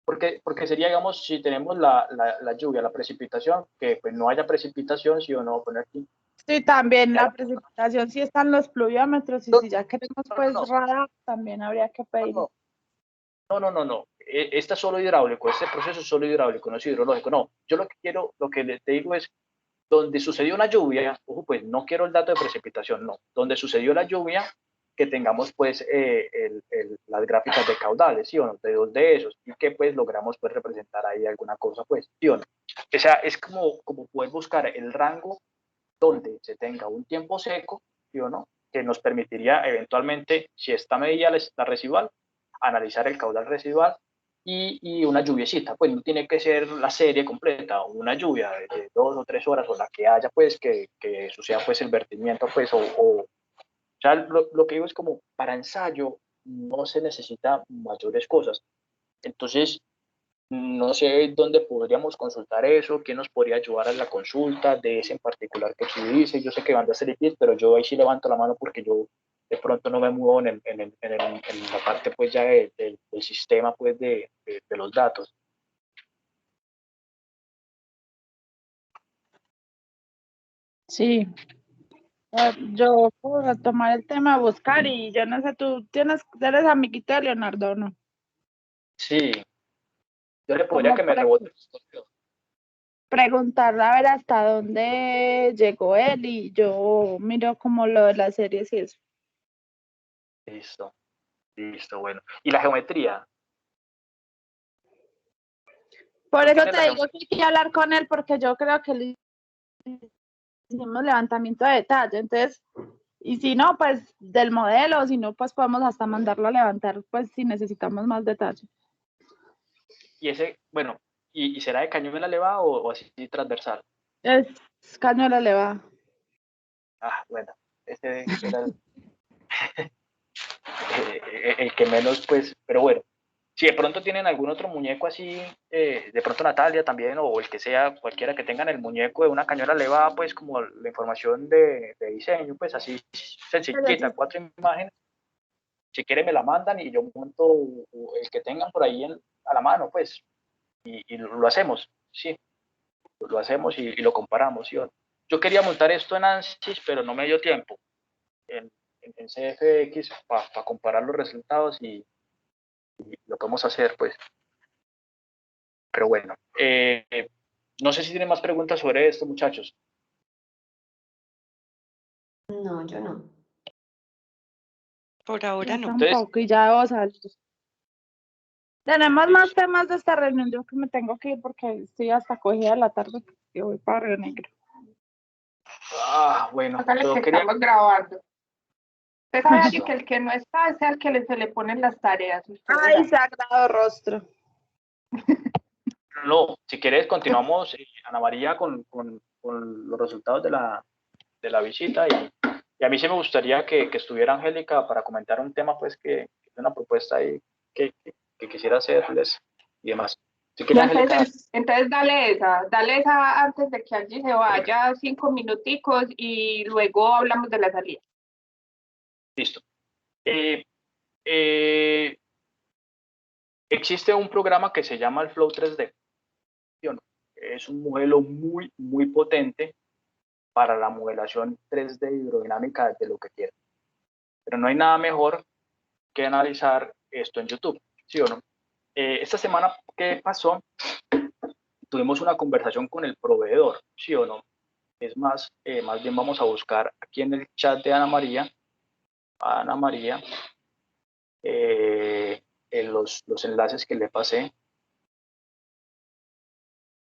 Porque sería, digamos, si tenemos la lluvia, la precipitación, que pues no haya precipitación, ¿sí o no? Poner aquí. Sí, también la precipitación, sí están los pluviómetros, y si ya queremos pues radar, también habría que pedir. No. Esta es solo hidráulico, este proceso es solo hidráulico, no es hidrológico. No, yo lo que quiero, lo que te digo es, donde sucedió una lluvia, ojo, pues no quiero el dato de precipitación, no. Donde sucedió la lluvia, que tengamos pues las gráficas de caudales, ¿sí o no? De dos de esos, y que pues logramos pues representar ahí alguna cosa, pues, ¿sí o no? O sea, es como poder buscar el rango donde se tenga un tiempo seco, ¿sí o no? Que nos permitiría eventualmente, si está medida la residual, analizar el caudal residual y una lluviecita, pues no tiene que ser la serie completa, una lluvia de 2 o 3 horas o la que haya, pues que eso sea pues el vertimiento, pues o sea, lo que digo es como para ensayo no se necesita mayores cosas. Entonces, no sé dónde podríamos consultar eso, quién nos podría ayudar a la consulta de ese en particular que tú dices. Yo sé que van a hacer el pero yo ahí sí levanto la mano porque yo de pronto no me muevo en la parte pues ya del sistema pues de los datos. Sí, yo puedo tomar el tema, buscar y yo no sé, eres amiguita de Leonardo, ¿no? Sí, yo le podría Como que me rebote. preguntarle a ver hasta dónde llegó él y yo miro como lo de las series y eso. Listo, bueno. ¿Y la geometría? Por ¿Tú eso tienes la te digo geometría? que hay que hablar con él porque yo creo que le hicimos levantamiento de detalle, entonces, y si no, pues del modelo, si no, pues podemos hasta mandarlo a levantar, pues si necesitamos más detalle. Y ese, bueno, ¿y será de cañón elevado o así transversal? Es cañuela elevada. Ah, bueno, ese era el que menos, pues, pero bueno, si de pronto tienen algún otro muñeco así, de pronto Natalia también, o el que sea, cualquiera que tengan el muñeco de una cañola elevada, pues como la información de diseño, pues así sencillita, 4 imágenes, si quieren me la mandan y yo monto el que tengan por ahí a la mano, pues, y lo hacemos, sí, lo hacemos y lo comparamos, ¿sí? Yo quería montar esto en ANSYS, pero no me dio tiempo en CFX para comparar los resultados y lo podemos hacer, pues. Pero bueno, no sé si tienen más preguntas sobre esto, muchachos. No, yo no. Por ahora Yo no. Entonces, tampoco, y ya vamos a tenemos más temas de esta reunión, yo que me tengo que ir porque estoy hasta cogida de la tarde, porque voy para Río Negro. bueno, Hágale que yo quería... estamos grabando. Usted sabe Ari, Listo. que el que no está es el que se le ponen las tareas. Usted Ay, verá. sagrado rostro. No, si quieres continuamos, Ana María, con los resultados de la visita y a mí sí me gustaría que estuviera Angélica para comentar un tema, pues, que es una propuesta ahí que quisiera hacerles y demás. Si No, quiere, Angélica, entonces dale esa antes de que alguien se vaya, 5 minuticos y luego hablamos de la salida. listo. Eh, eh, existe un programa que se llama el Flow 3D. ¿Sí o no? Es un modelo muy, muy potente para la modelación 3D hidrodinámica de lo que quieran. Pero no hay nada mejor que analizar esto en YouTube, ¿sí o no? Esta semana que pasó, tuvimos una conversación con el proveedor, ¿sí o no? Es más bien vamos a buscar aquí en el chat de Ana María, los enlaces que le pasé.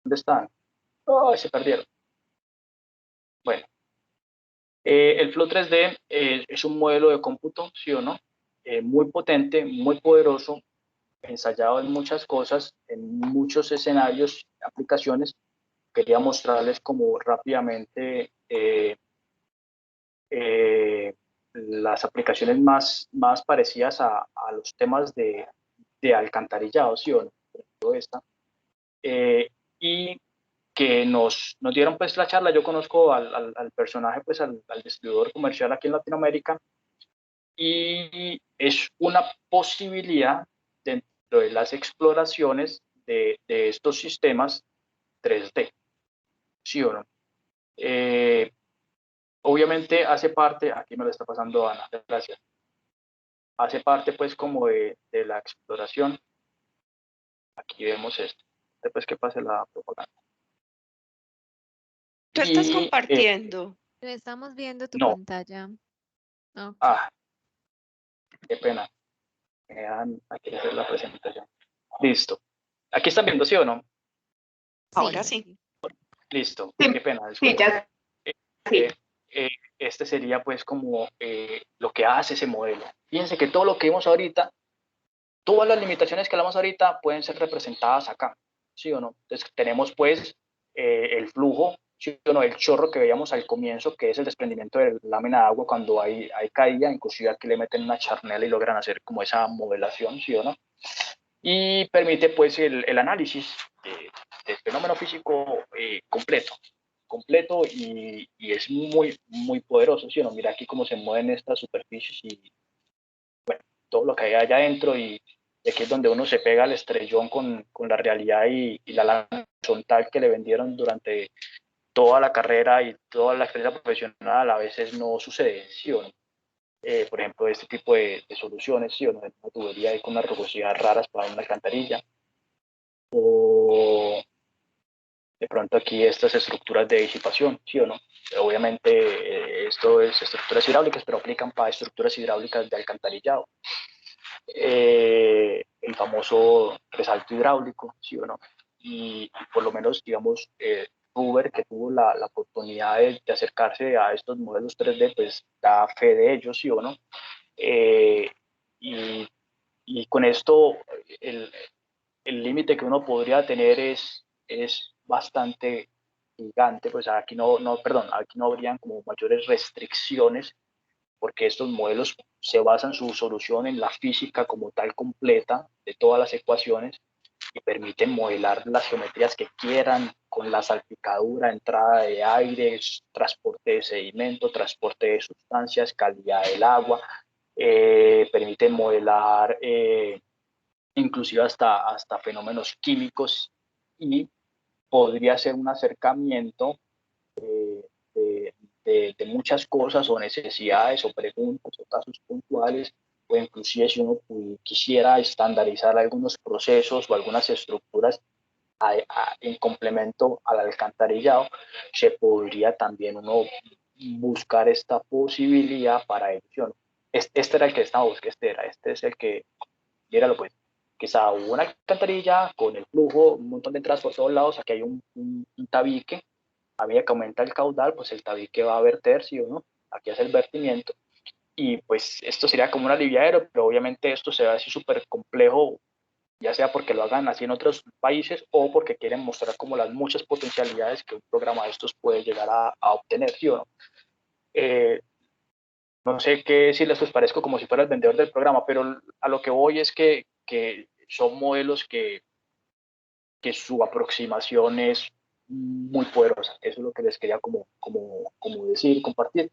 ¿Dónde están? Oh, se perdieron. Bueno, el Flow 3D es un modelo de cómputo, ¿sí o no? Muy potente, muy poderoso, ensayado en muchas cosas, en muchos escenarios, aplicaciones. Quería mostrarles como rápidamente las aplicaciones más parecidas a los temas de alcantarillado, ¿sí o no? Todo esta. Y que nos dieron pues la charla. Yo conozco al personaje, pues al distribuidor comercial aquí en Latinoamérica, y es una posibilidad dentro de las exploraciones de estos sistemas 3D, ¿sí o no? Obviamente hace parte, aquí me lo está pasando Ana, gracias, hace parte pues como de la exploración Aquí vemos esto. Después que pase la propaganda. Tú estás Y, compartiendo. Estamos viendo tu no. pantalla. Ok. Qué pena. Me dejan aquí hacer la presentación. Listo. Aquí están viendo, ¿sí o no? Ahora sí. Listo. Sí, Qué pena. Sí, Disculpa. ya. Sí. Este sería pues como lo que hace ese modelo. Fíjense que todo lo que vimos ahorita, todas las limitaciones que hablamos ahorita pueden ser representadas acá, ¿sí o no? Entonces tenemos pues el flujo, ¿sí o no? El chorro que veíamos al comienzo, que es el desprendimiento de la lámina de agua cuando hay caída, inclusive aquí le meten una charnela y logran hacer como esa modelación, ¿sí o no? Y permite pues el análisis del fenómeno físico completo y es muy poderoso, ¿sí o no? Mira aquí cómo se mueven estas superficies y todo lo que hay allá adentro y aquí es donde uno se pega al estrellón con la realidad y la lámina horizontal que le vendieron durante toda la carrera y toda la experiencia profesional a veces no sucede, ¿sí o no? Por ejemplo, este tipo de soluciones, ¿sí o no? Una tubería ahí con unas rugosidades raras para una alcantarilla o de pronto aquí estas estructuras de disipación, ¿sí o no? Obviamente esto es estructuras hidráulicas, pero aplican para estructuras hidráulicas de alcantarillado. El famoso resalto hidráulico, ¿sí o no? Y por lo menos, digamos, Uber, que tuvo la oportunidad de acercarse a estos modelos 3D, pues da fe de ellos, ¿sí o no? Y con esto, el límite que uno podría tener es bastante gigante, pues aquí aquí no habrían como mayores restricciones porque estos modelos se basan su solución en la física como tal completa de todas las ecuaciones y permiten modelar las geometrías que quieran con la salpicadura, entrada de aire, transporte de sedimento, transporte de sustancias, calidad del agua, permiten modelar inclusive hasta fenómenos químicos y podría ser un acercamiento de muchas cosas o necesidades o preguntas o casos puntuales, o inclusive si uno quisiera estandarizar algunos procesos o algunas estructuras en complemento al alcantarillado, se podría también uno buscar esta posibilidad para ello. Este era el que estaba buscando, este es el que, míralo pues, que está una alcantarilla con el flujo, un montón de entradas por todos lados, aquí hay un tabique, a medida que aumenta el caudal, pues el tabique va a verter, ¿sí o no? Aquí hace el vertimiento. Y pues esto sería como un aliviadero, pero obviamente esto se ve así súper complejo, ya sea porque lo hagan así en otros países o porque quieren mostrar como las muchas potencialidades que un programa de estos puede llegar a obtener, ¿sí o no? No sé qué si les pues parezco como si fuera el vendedor del programa, pero a lo que voy es que son modelos que su aproximación es muy poderosa. Eso es lo que les quería como decir, compartir.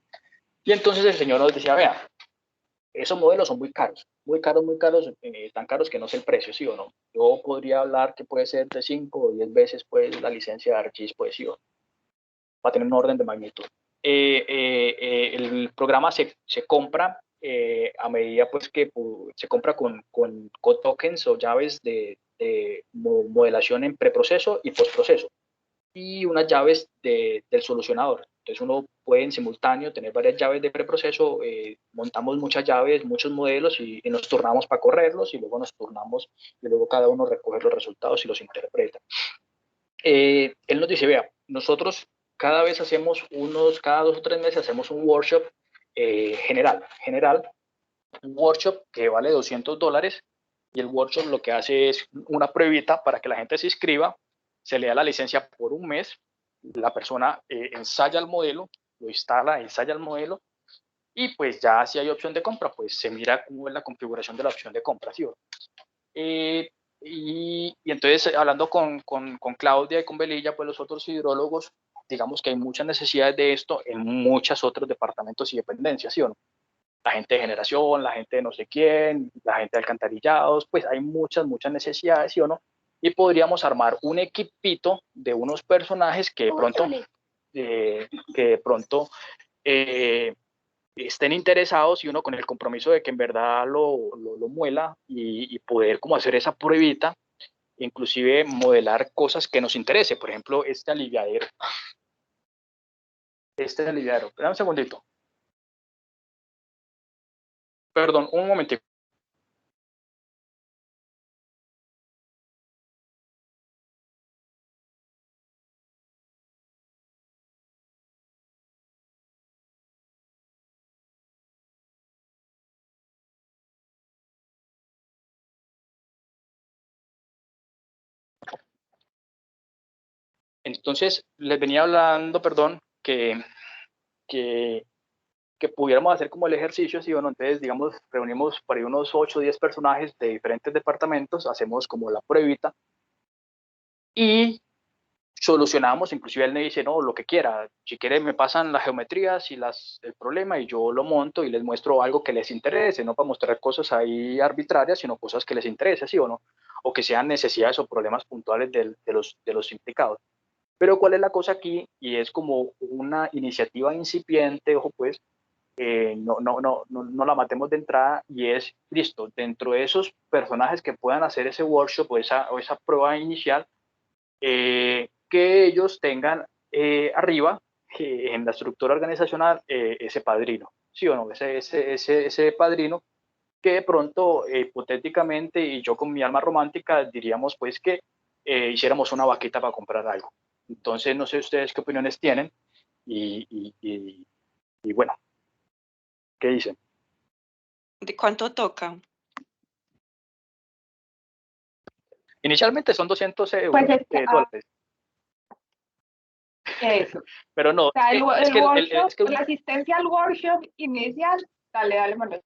Y entonces el señor nos decía, vea, esos modelos son muy caros, tan caros que no sé el precio, ¿sí o no? Yo podría hablar que puede ser de 5 o 10 veces pues, la licencia de ArcGIS, pues sí, va a tener un orden de magnitud. El programa se compra a medida pues que se compra con tokens o llaves de modelación en preproceso y postproceso y unas llaves del solucionador. Entonces uno puede en simultáneo tener varias llaves de preproceso, montamos muchas llaves, muchos modelos y nos turnamos para correrlos y luego nos turnamos y luego cada uno recoge los resultados y los interpreta. Él nos dice, vea, nosotros cada vez cada 2 o 3 meses hacemos un workshop general, un workshop que vale $200 y el workshop lo que hace es una pruebita para que la gente se inscriba, se le da la licencia por un mes, la persona ensaya el modelo, lo instala, ensaya el modelo y pues ya si hay opción de compra, pues se mira cómo es la configuración de la opción de compra, ¿sí? Y entonces hablando con Claudia y con Belilla, pues los otros hidrólogos, digamos que hay muchas necesidades de esto en muchos otros departamentos y dependencias, ¿sí o no? La gente de generación, la gente de no sé quién, la gente de alcantarillados, pues hay muchas necesidades, ¿sí o no? Y podríamos armar un equipito de unos personajes que de pronto estén interesados y uno con el compromiso de que en verdad lo muela y poder como hacer esa pruebita inclusive modelar cosas que nos interese, por ejemplo, este aliviadero. Dame un segundito. Perdón, un momentito. Entonces, les venía hablando, perdón, que pudiéramos hacer como el ejercicio, ¿sí o no? Entonces, digamos, reunimos por ahí unos 8 o 10 personajes de diferentes departamentos, hacemos como la pruebita y solucionamos, inclusive él me dice, no, lo que quiera, si quiere me pasan las geometrías y el problema y yo lo monto y les muestro algo que les interese, no para mostrar cosas ahí arbitrarias, sino cosas que les interese, ¿sí o no? O que sean necesidades o problemas puntuales de los implicados. Pero ¿cuál es la cosa aquí? Y es como una iniciativa incipiente, ojo pues, no la matemos de entrada, y es, listo, dentro de esos personajes que puedan hacer ese workshop o esa prueba inicial, que ellos tengan arriba, en la estructura organizacional, ese padrino, ¿sí o no? Ese padrino que de pronto, hipotéticamente, y yo con mi alma romántica, diríamos pues que hiciéramos una vaquita para comprar algo. Entonces, no sé ustedes qué opiniones tienen y bueno, ¿qué dicen? ¿De cuánto toca? Inicialmente son 200 euros, Pues es que, dólares. eso. Pero no, O sea, el workshop, es que la asistencia al workshop inicial, dale, Manuel.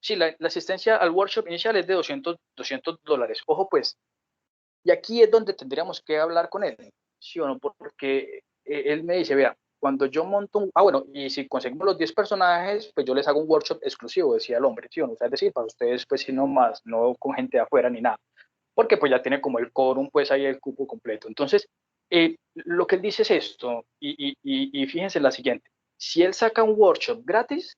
sí, la asistencia al workshop inicial es de $200. Ojo pues, y aquí es donde tendríamos que hablar con él, ¿sí o no? Porque él me dice, vea, cuando yo monto bueno, y si conseguimos los 10 personajes, pues yo les hago un workshop exclusivo, decía el hombre, ¿sí o no? O sea, es decir, para ustedes, pues si no más, no con gente de afuera ni nada, porque pues ya tiene como el quórum, pues ahí el cupo completo. Entonces, lo que él dice es esto, y fíjense la siguiente, si él saca un workshop gratis,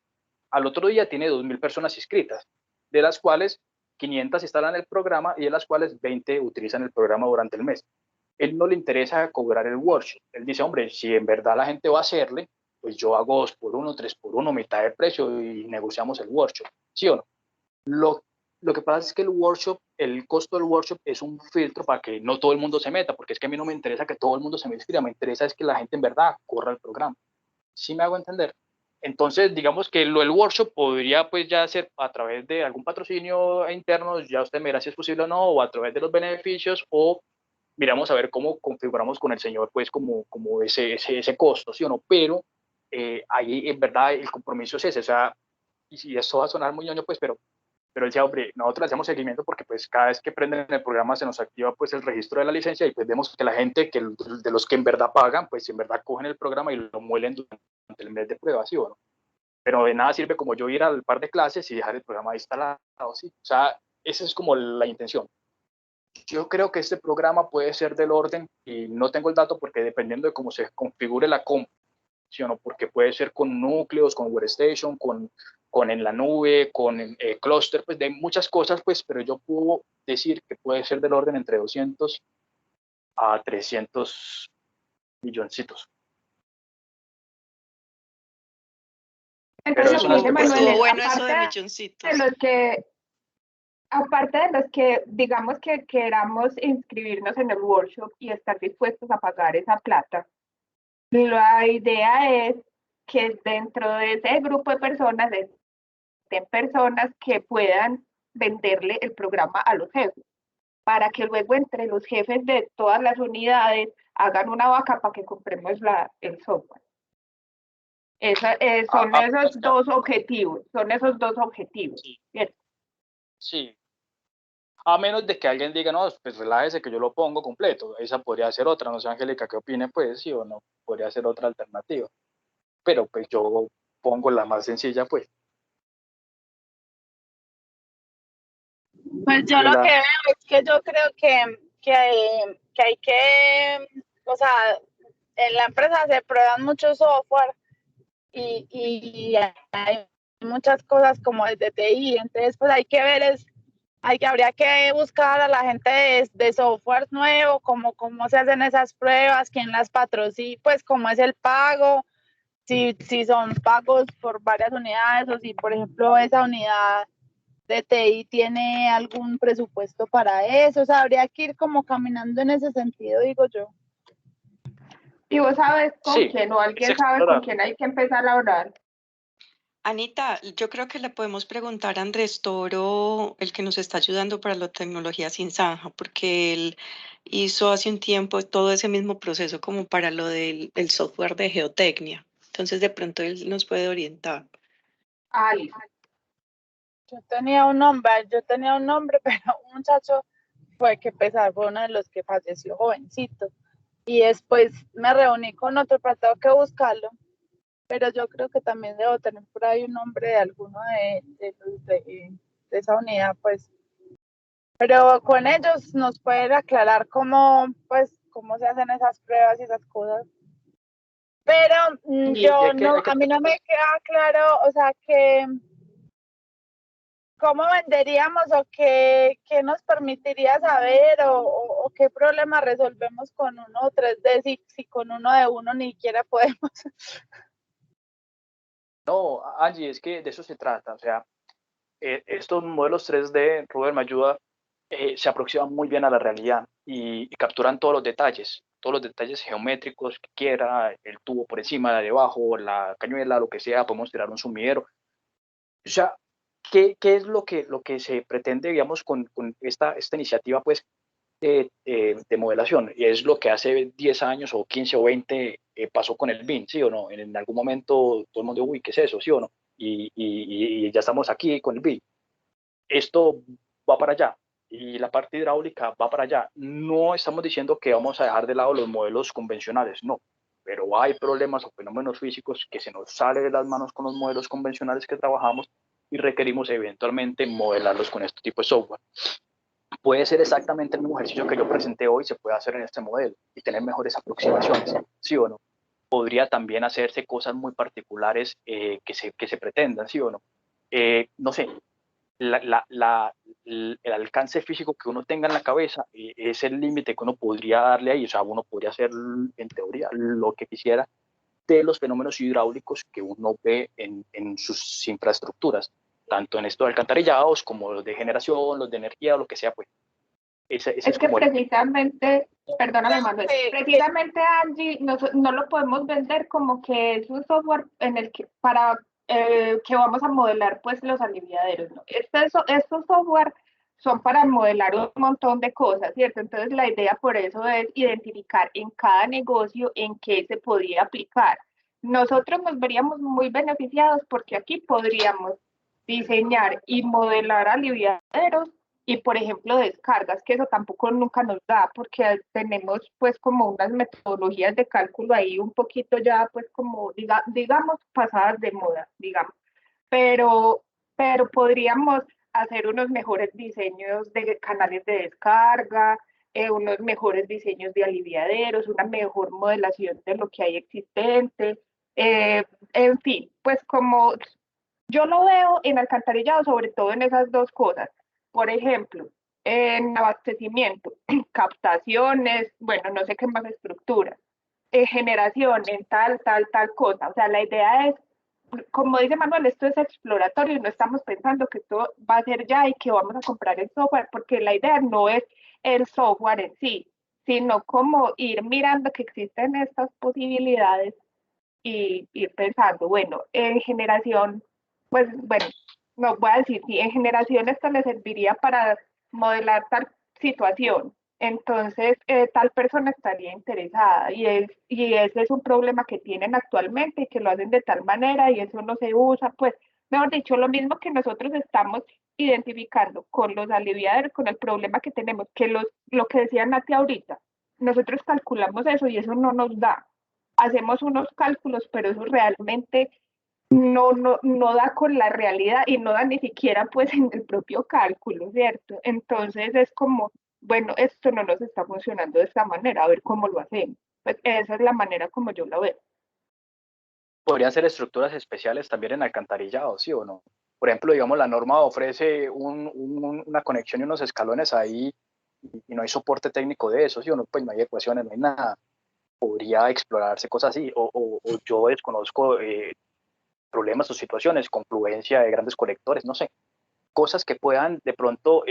al otro día tiene 2.000 personas inscritas, de las cuales 500 instalan el programa y de las cuales 20 utilizan el programa durante el mes. Él no le interesa cobrar el workshop. Él dice, hombre, si en verdad la gente va a hacerle, pues yo hago 2 por 1, 3 por 1, mitad de precio y negociamos el workshop, ¿sí o no? Lo que pasa es que el costo del workshop es un filtro para que no todo el mundo se meta, porque es que a mí no me interesa que todo el mundo se me inscriba, me interesa es que la gente en verdad corra el programa. ¿Sí me hago entender? Entonces, digamos que el workshop podría pues ya ser a través de algún patrocinio interno, ya usted me dirá si es posible o no, o a través de los beneficios, o miramos a ver cómo configuramos con el señor pues como ese costo, ¿sí o no? Pero ahí en verdad el compromiso es ese, o sea, y si esto va a sonar muy ñoño pues, pero él decía, hombre, nosotros hacemos seguimiento porque pues cada vez que prenden el programa se nos activa pues el registro de la licencia y pues vemos que la gente, de los que en verdad pagan, pues en verdad cogen el programa y lo muelen durante el mes de prueba, ¿sí o no? Pero de nada sirve como yo ir al par de clases y dejar el programa instalado, ¿sí? O sea, esa es como la intención. Yo creo que este programa puede ser del orden, y no tengo el dato porque dependiendo de cómo se configure la comp, ¿sí o no? Porque puede ser con núcleos, con workstation, con en la nube, con clúster, pues de muchas cosas, pues, pero yo puedo decir que puede ser del orden entre 200 a 300 milloncitos. Entonces, Pero eso no es Estuvo Manuel, bueno eso de milloncitos. aparte de los que digamos que queramos inscribirnos en el workshop y estar dispuestos a pagar esa plata, la idea es que dentro de ese grupo de personas estén personas que puedan venderle el programa a los jefes, para que luego entre los jefes de todas las unidades hagan una vaca para que compremos el software. Son esos dos objetivos, Sí. ¿cierto? Sí. A menos de que alguien diga, no, pues relájese que yo lo pongo completo. Esa podría ser otra, no sé, Angélica, ¿qué opine? Pues sí o no, podría ser otra alternativa. Pero pues yo pongo la más sencilla, pues. Pues yo lo que veo es que yo creo que hay que, o sea, en la empresa se prueban mucho software y hay muchas cosas como desde TI, entonces pues hay que ver es habría que buscar a la gente de software nuevo, cómo se hacen esas pruebas, quién las patrocina, pues cómo es el pago, si son pagos por varias unidades o si, por ejemplo, esa unidad de TI tiene algún presupuesto para eso. O sea, habría que ir como caminando en ese sentido, digo yo. ¿Y vos sabes con Sí, quién o alguien es sabe con explorar. quién hay que empezar a hablar? Anita, yo creo que le podemos preguntar a Andrés Toro, el que nos está ayudando para la tecnología sin zanja, porque él hizo hace un tiempo todo ese mismo proceso como para lo del software de geotecnia. Entonces, de pronto él nos puede orientar. Ah, listo. Yo tenía un nombre, pero un muchacho fue uno de los que falleció jovencito. Y después me reuní con otro, pero tengo que buscarlo. Pero yo creo que también debo tener por ahí un nombre de alguno de esa unidad, pues. Pero con ellos nos pueden aclarar cómo se hacen esas pruebas y esas cosas. Pero Y hay que a mí no me queda claro, o sea, que cómo venderíamos o qué nos permitiría saber o qué problema resolvemos con uno 3D si con uno de uno ni siquiera podemos. No, Angie, es que de eso se trata. O sea, estos modelos 3D, Robert me ayuda, se aproximan muy bien a la realidad y capturan todos los detalles geométricos que quiera, el tubo por encima, de debajo, la cañuela, lo que sea, podemos tirar un sumidero. O sea, ¿qué es lo que se pretende, digamos, con esta iniciativa, pues, de modelación? Y es lo que hace 10 años o 15 o 20 pasó con el BIM, ¿sí o no? En algún momento todo el mundo, uy, ¿qué es eso? ¿Sí o no? Y ya estamos aquí con el BIM. Esto va para allá y la parte hidráulica va para allá. No estamos diciendo que vamos a dejar de lado los modelos convencionales, no, pero hay problemas o fenómenos físicos que se nos sale de las manos con los modelos convencionales que trabajamos y requerimos eventualmente modelarlos con este tipo de software. Puede ser exactamente el mismo ejercicio que yo presenté hoy, se puede hacer en este modelo y tener mejores aproximaciones, ¿sí o no? Podría también hacerse cosas muy particulares que se pretendan, ¿sí o no? No sé, el alcance físico que uno tenga en la cabeza es el límite que uno podría darle ahí. O sea, uno podría hacer en teoría lo que quisiera de los fenómenos hidráulicos que uno ve en sus infraestructuras, tanto en estos alcantarillados como los de generación, los de energía, o lo que sea, pues. Ese Es que como precisamente, perdóname Manuel, Sí, precisamente Angie, no lo podemos vender como que es un software en el que para que vamos a modelar pues los aliviaderos, ¿no? Estos software son para modelar un montón de cosas, ¿cierto? Entonces la idea por eso es identificar en cada negocio en qué se podía aplicar. Nosotros nos veríamos muy beneficiados porque aquí podríamos diseñar y modelar aliviaderos y por ejemplo descargas, que eso tampoco nunca nos da porque tenemos pues como unas metodologías de cálculo ahí un poquito ya pues como digamos pasadas de moda, digamos, pero, pero podríamos hacer unos mejores diseños de canales de descarga, unos mejores diseños de aliviaderos, una mejor modelación de lo que hay existente, en fin, pues como yo lo veo en alcantarillado, sobre todo en esas dos cosas. Por ejemplo, en abastecimiento, captaciones, bueno, no sé qué más estructura, generación, en tal cosa. O sea, la idea es, como dice Manuel, esto es exploratorio y no estamos pensando que esto va a ser ya y que vamos a comprar el software, porque la idea no es el software en sí, sino como ir mirando que existen estas posibilidades y ir pensando, bueno, en generación, pues bueno, no voy a decir si en generación esto le serviría para modelar tal situación, entonces tal persona estaría interesada y ese es un problema que tienen actualmente y que lo hacen de tal manera y eso no se usa, pues mejor dicho, lo mismo que nosotros estamos identificando con los aliviaderos, con el problema que tenemos, que lo que decía Nati ahorita, nosotros calculamos eso y eso no nos da, hacemos unos cálculos, pero eso realmente no da con la realidad y no da ni siquiera pues en el propio cálculo, ¿cierto? Entonces es como, bueno, esto no nos está funcionando de esta manera, a ver cómo lo hacemos. Pues esa es la manera como yo lo veo. podrían ser estructuras especiales también en alcantarillado, ¿sí o no? por ejemplo, digamos, la norma ofrece una conexión y unos escalones ahí y no hay soporte técnico de eso, ¿sí o no? Pues no hay ecuaciones, no hay nada. Podría explorarse cosas así, o yo desconozco problemas o situaciones, confluencia de grandes colectores, no sé, cosas que puedan de pronto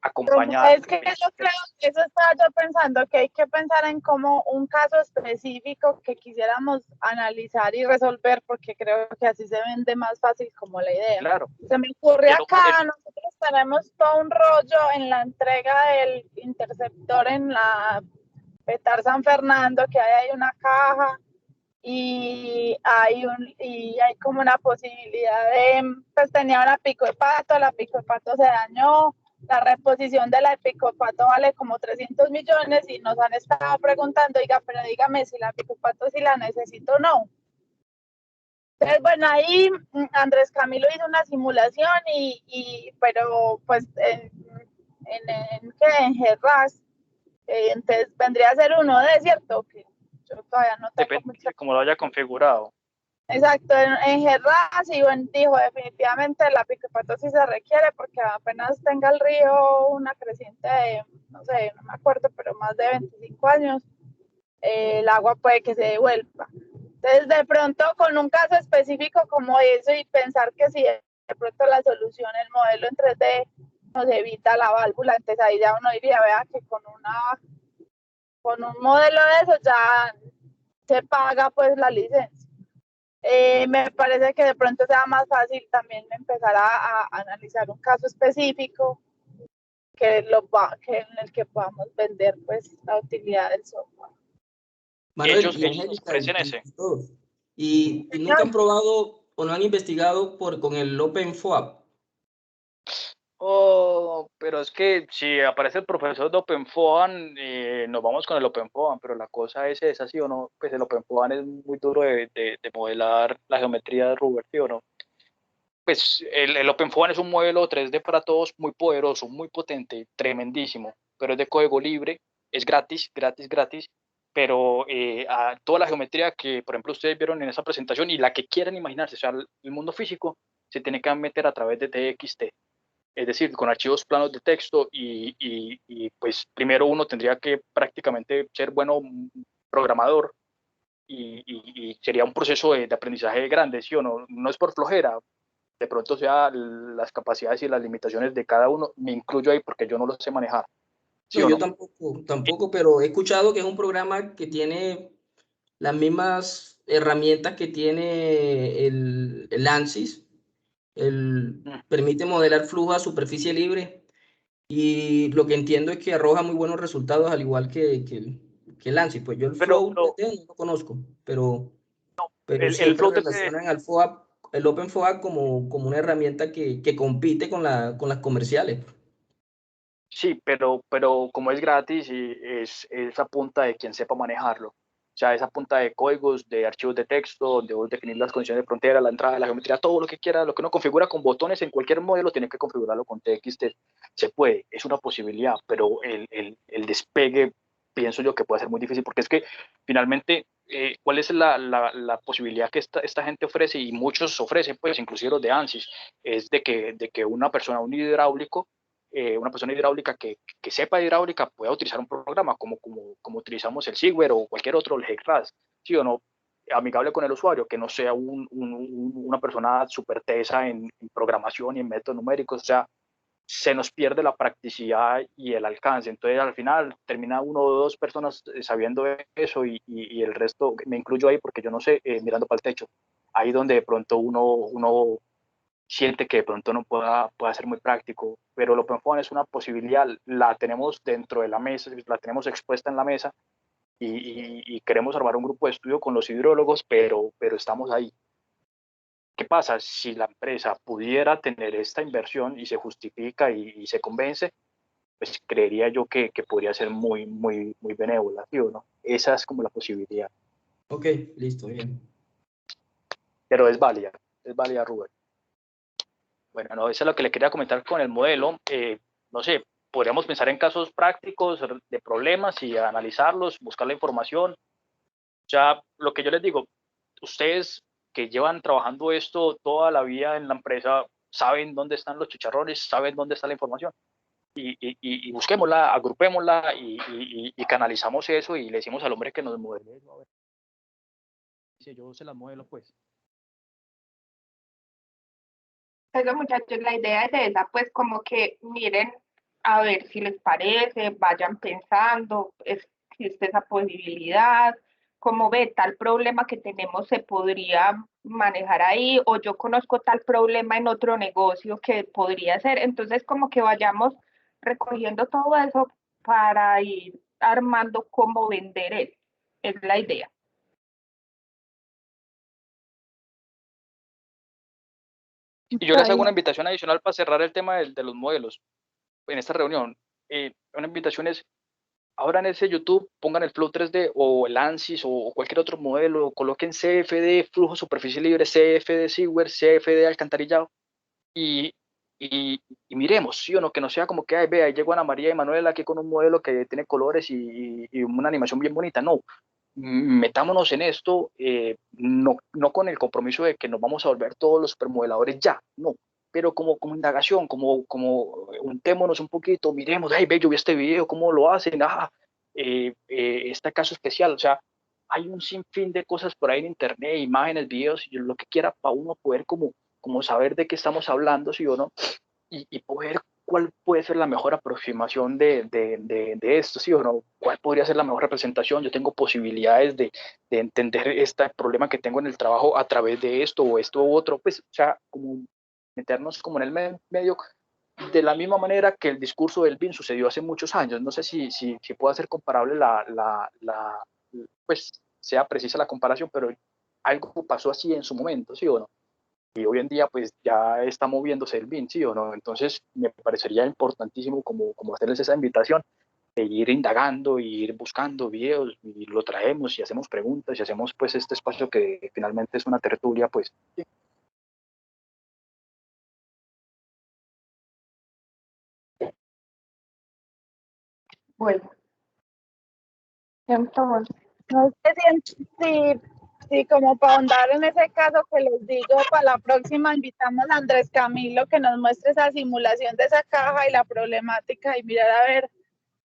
acompañar. Es que yo creo que eso estaba yo pensando, que hay que pensar en como un caso específico que quisiéramos analizar y resolver, porque creo que así se vende más fácil como la idea. Claro. Se me ocurre acá, nosotros tenemos todo un rollo en la entrega del interceptor en la Petar San Fernando, que hay una caja y hay como una posibilidad de, pues tenía una pico de pato, la pico de pato se dañó, la reposición de la pico de pato vale como 300 millones y nos han estado preguntando, oiga, pero dígame si la pico de pato si la necesito o no. Entonces, bueno, ahí Andrés Camilo hizo una simulación pero pues en Gerras, entonces vendría a ser uno de, ¿cierto? Que yo todavía no tengo mucho. Como lo haya configurado. Exacto, en Gerras y dijo definitivamente la picopato sí se requiere porque apenas tenga el río una creciente de, no sé, no me acuerdo, pero más de 25 años, el agua puede que se devuelva. Entonces, de pronto, con un caso específico como eso y pensar que si de pronto la solución, el modelo en 3D nos evita la válvula, entonces ahí ya uno diría, vea que con un modelo de eso ya se paga pues la licencia. Me parece que de pronto sea más fácil también empezar a analizar un caso específico que en el que podamos vender pues la utilidad del software. Manuel, ellos ofrecen ese. Y nunca han probado o no han investigado con el OpenFOAP. Oh, pero es que si aparece el profesor de OpenFOAM, nos vamos con el OpenFOAM, pero la cosa es esa, ¿sí o no? Pues el OpenFOAM es muy duro de modelar la geometría de Rubber, ¿sí o no? Pues el OpenFOAM es un modelo 3D para todos muy poderoso, muy potente, tremendísimo, pero es de código libre, es gratis, pero a toda la geometría que, por ejemplo, ustedes vieron en esa presentación y la que quieran imaginarse, o sea, el mundo físico se tiene que meter a través de TXT. Es decir, con archivos planos de texto y pues primero uno tendría que prácticamente ser bueno programador y sería un proceso de aprendizaje grande, ¿sí o no? No es por flojera, de pronto sea las capacidades y las limitaciones de cada uno, me incluyo ahí porque yo no lo sé manejar. ¿Sí No, o yo no? tampoco, pero he escuchado que es un programa que tiene las mismas herramientas que tiene el ANSYS. Permite modelar flujo a superficie libre y lo que entiendo es que arroja muy buenos resultados al igual que el ANSYS. Pues yo el Flow 3D no lo conozco, pero siempre Flow relacionan al FOAP, el OpenFOAP como una herramienta que compite con las comerciales. Sí, pero como es gratis y es a punta de quien sepa manejarlo. O sea, es a punta de códigos, de archivos de texto, donde vos definir las condiciones de frontera, la entrada, la geometría, todo lo que quiera, lo que uno configura con botones en cualquier modelo, tiene que configurarlo con TXT. Se puede, es una posibilidad, pero el despegue, pienso yo que puede ser muy difícil, porque es que finalmente, ¿cuál es la posibilidad que esta gente ofrece? Y muchos ofrecen, pues inclusive los de ANSYS, es de que una persona, un hidráulico, una persona hidráulica que sepa hidráulica pueda utilizar un programa como utilizamos el SIGWare o cualquier otro, el HEC-RAS, ¿sí o no? Amigable con el usuario, que no sea una persona súper tesa en programación y en métodos numéricos, o sea, se nos pierde la practicidad y el alcance. Entonces, al final, termina uno o dos personas sabiendo eso y el resto, me incluyo ahí porque yo no sé, mirando para el techo. Ahí donde de pronto uno siente que de pronto no pueda ser muy práctico, pero el OpenFOAM es una posibilidad, la tenemos dentro de la mesa, la tenemos expuesta en la mesa y queremos armar un grupo de estudio con los hidrólogos, pero estamos ahí. ¿Qué pasa? Si la empresa pudiera tener esta inversión y se justifica y se convence, pues creería yo que podría ser muy benévola, ¿sí o no? Esa es como la posibilidad. Ok, listo, bien. Pero es válida, Rubén. Bueno, no, eso es lo que le quería comentar con el modelo. No sé, podríamos pensar en casos prácticos de problemas y analizarlos, buscar la información. Ya, lo que yo les digo, ustedes que llevan trabajando esto toda la vida en la empresa saben dónde están los chicharrones, saben dónde está la información. Y busquémosla, agrupémosla y canalizamos eso y le decimos al hombre que nos modele. A ver, si yo se las modelo, pues. Eso, muchachos, la idea es esa, pues como que miren a ver si les parece, vayan pensando, existe esa posibilidad, como ve, tal problema que tenemos se podría manejar ahí, o yo conozco tal problema en otro negocio que podría ser. Entonces como que vayamos recogiendo todo eso para ir armando cómo vender él. Es la idea. Y yo les hago una invitación adicional para cerrar el tema de los modelos en esta reunión. Una invitación es, ahora en ese YouTube pongan el Flow 3D o el ANSYS o cualquier otro modelo, coloquen CFD, flujo superficie libre, CFD Seaware, CFD alcantarillado y miremos, ¿sí o no? Que no sea como que, ay, vea, ahí llegó Ana María y Manuela aquí con un modelo que tiene colores y una animación bien bonita. No, metámonos en esto, no con el compromiso de que nos vamos a volver todos los supermodeladores ya, no, pero como indagación, como untémonos un poquito, miremos, hey, ve, yo vi este video, cómo lo hacen, este caso especial, o sea, hay un sinfín de cosas por ahí en internet, imágenes, videos, lo que quiera para uno poder como saber de qué estamos hablando, sí o no, y poder cuál puede ser la mejor aproximación de esto, ¿sí o no? ¿Cuál podría ser la mejor representación? Yo tengo posibilidades de entender este problema que tengo en el trabajo a través de esto u otro, pues, o sea, como meternos como en el medio, de la misma manera que el discurso del BIN sucedió hace muchos años. No sé si pueda ser comparable pues, sea precisa la comparación, pero algo pasó así en su momento, ¿sí o no? Y hoy en día pues ya está moviéndose el BIN, ¿sí o no? Entonces me parecería importantísimo como hacerles esa invitación de ir indagando, y ir buscando videos y lo traemos y hacemos preguntas y hacemos pues este espacio que finalmente es una tertulia, pues. Sí. Bueno, entonces, No sé si como para ahondar en ese caso que les digo, para la próxima invitamos a Andrés Camilo que nos muestre esa simulación de esa caja y la problemática y mirar a ver,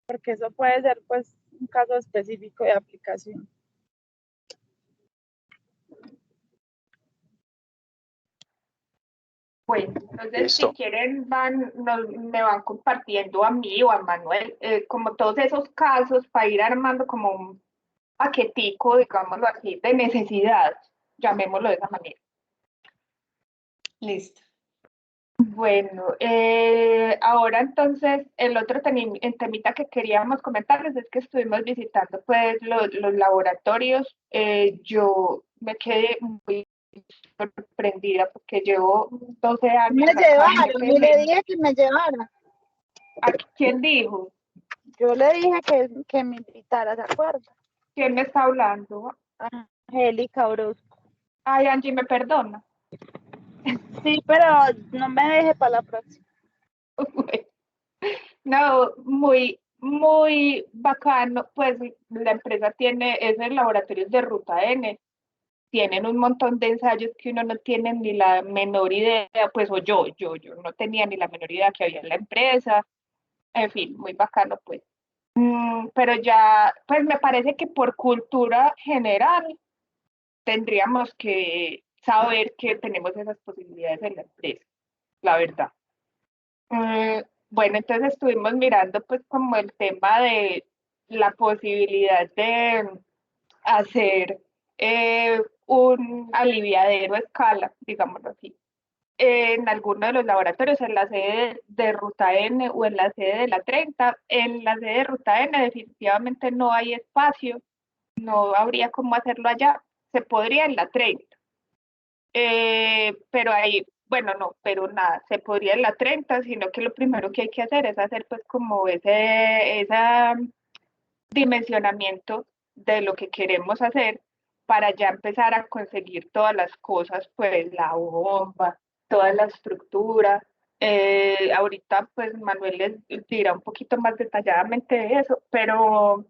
porque eso puede ser pues un caso específico de aplicación. bueno, entonces Listo. si quieren me van compartiendo a mí o a Manuel como todos esos casos para ir armando como un paquetico, digámoslo así, de necesidad, llamémoslo de esa manera. Listo. Bueno, ahora entonces el otro temita que queríamos comentarles es que estuvimos visitando pues los laboratorios. Yo me quedé muy sorprendida porque llevo 12 años. Me llevaron, y le dije que me llevara. ¿A quién dijo? Yo le dije que me invitara, ¿se acuerda? ¿Quién me está hablando? Angélica Orozco. Ay, Angie, ¿me perdona? Sí, pero no me deje para la próxima. No, muy bacano, pues la empresa tiene esos laboratorios de Ruta N, tienen un montón de ensayos que uno no tiene ni la menor idea, pues o yo no tenía ni la menor idea que había en la empresa, en fin, muy bacano pues. Pero ya, pues me parece que por cultura general tendríamos que saber que tenemos esas posibilidades en la empresa, la verdad. Bueno, entonces estuvimos mirando pues como el tema de la posibilidad de hacer un aliviadero a escala, digámoslo así, en alguno de los laboratorios, en la sede de Ruta N o en la sede de la 30. En la sede de Ruta N definitivamente no hay espacio, no habría cómo hacerlo allá, se podría en la 30. Pero ahí, bueno, no, pero nada, se podría en la 30, sino que lo primero que hay que hacer es hacer pues como ese dimensionamiento de lo que queremos hacer para ya empezar a conseguir todas las cosas, pues la bomba, toda la estructura. Ahorita pues Manuel les dirá un poquito más detalladamente de eso, pero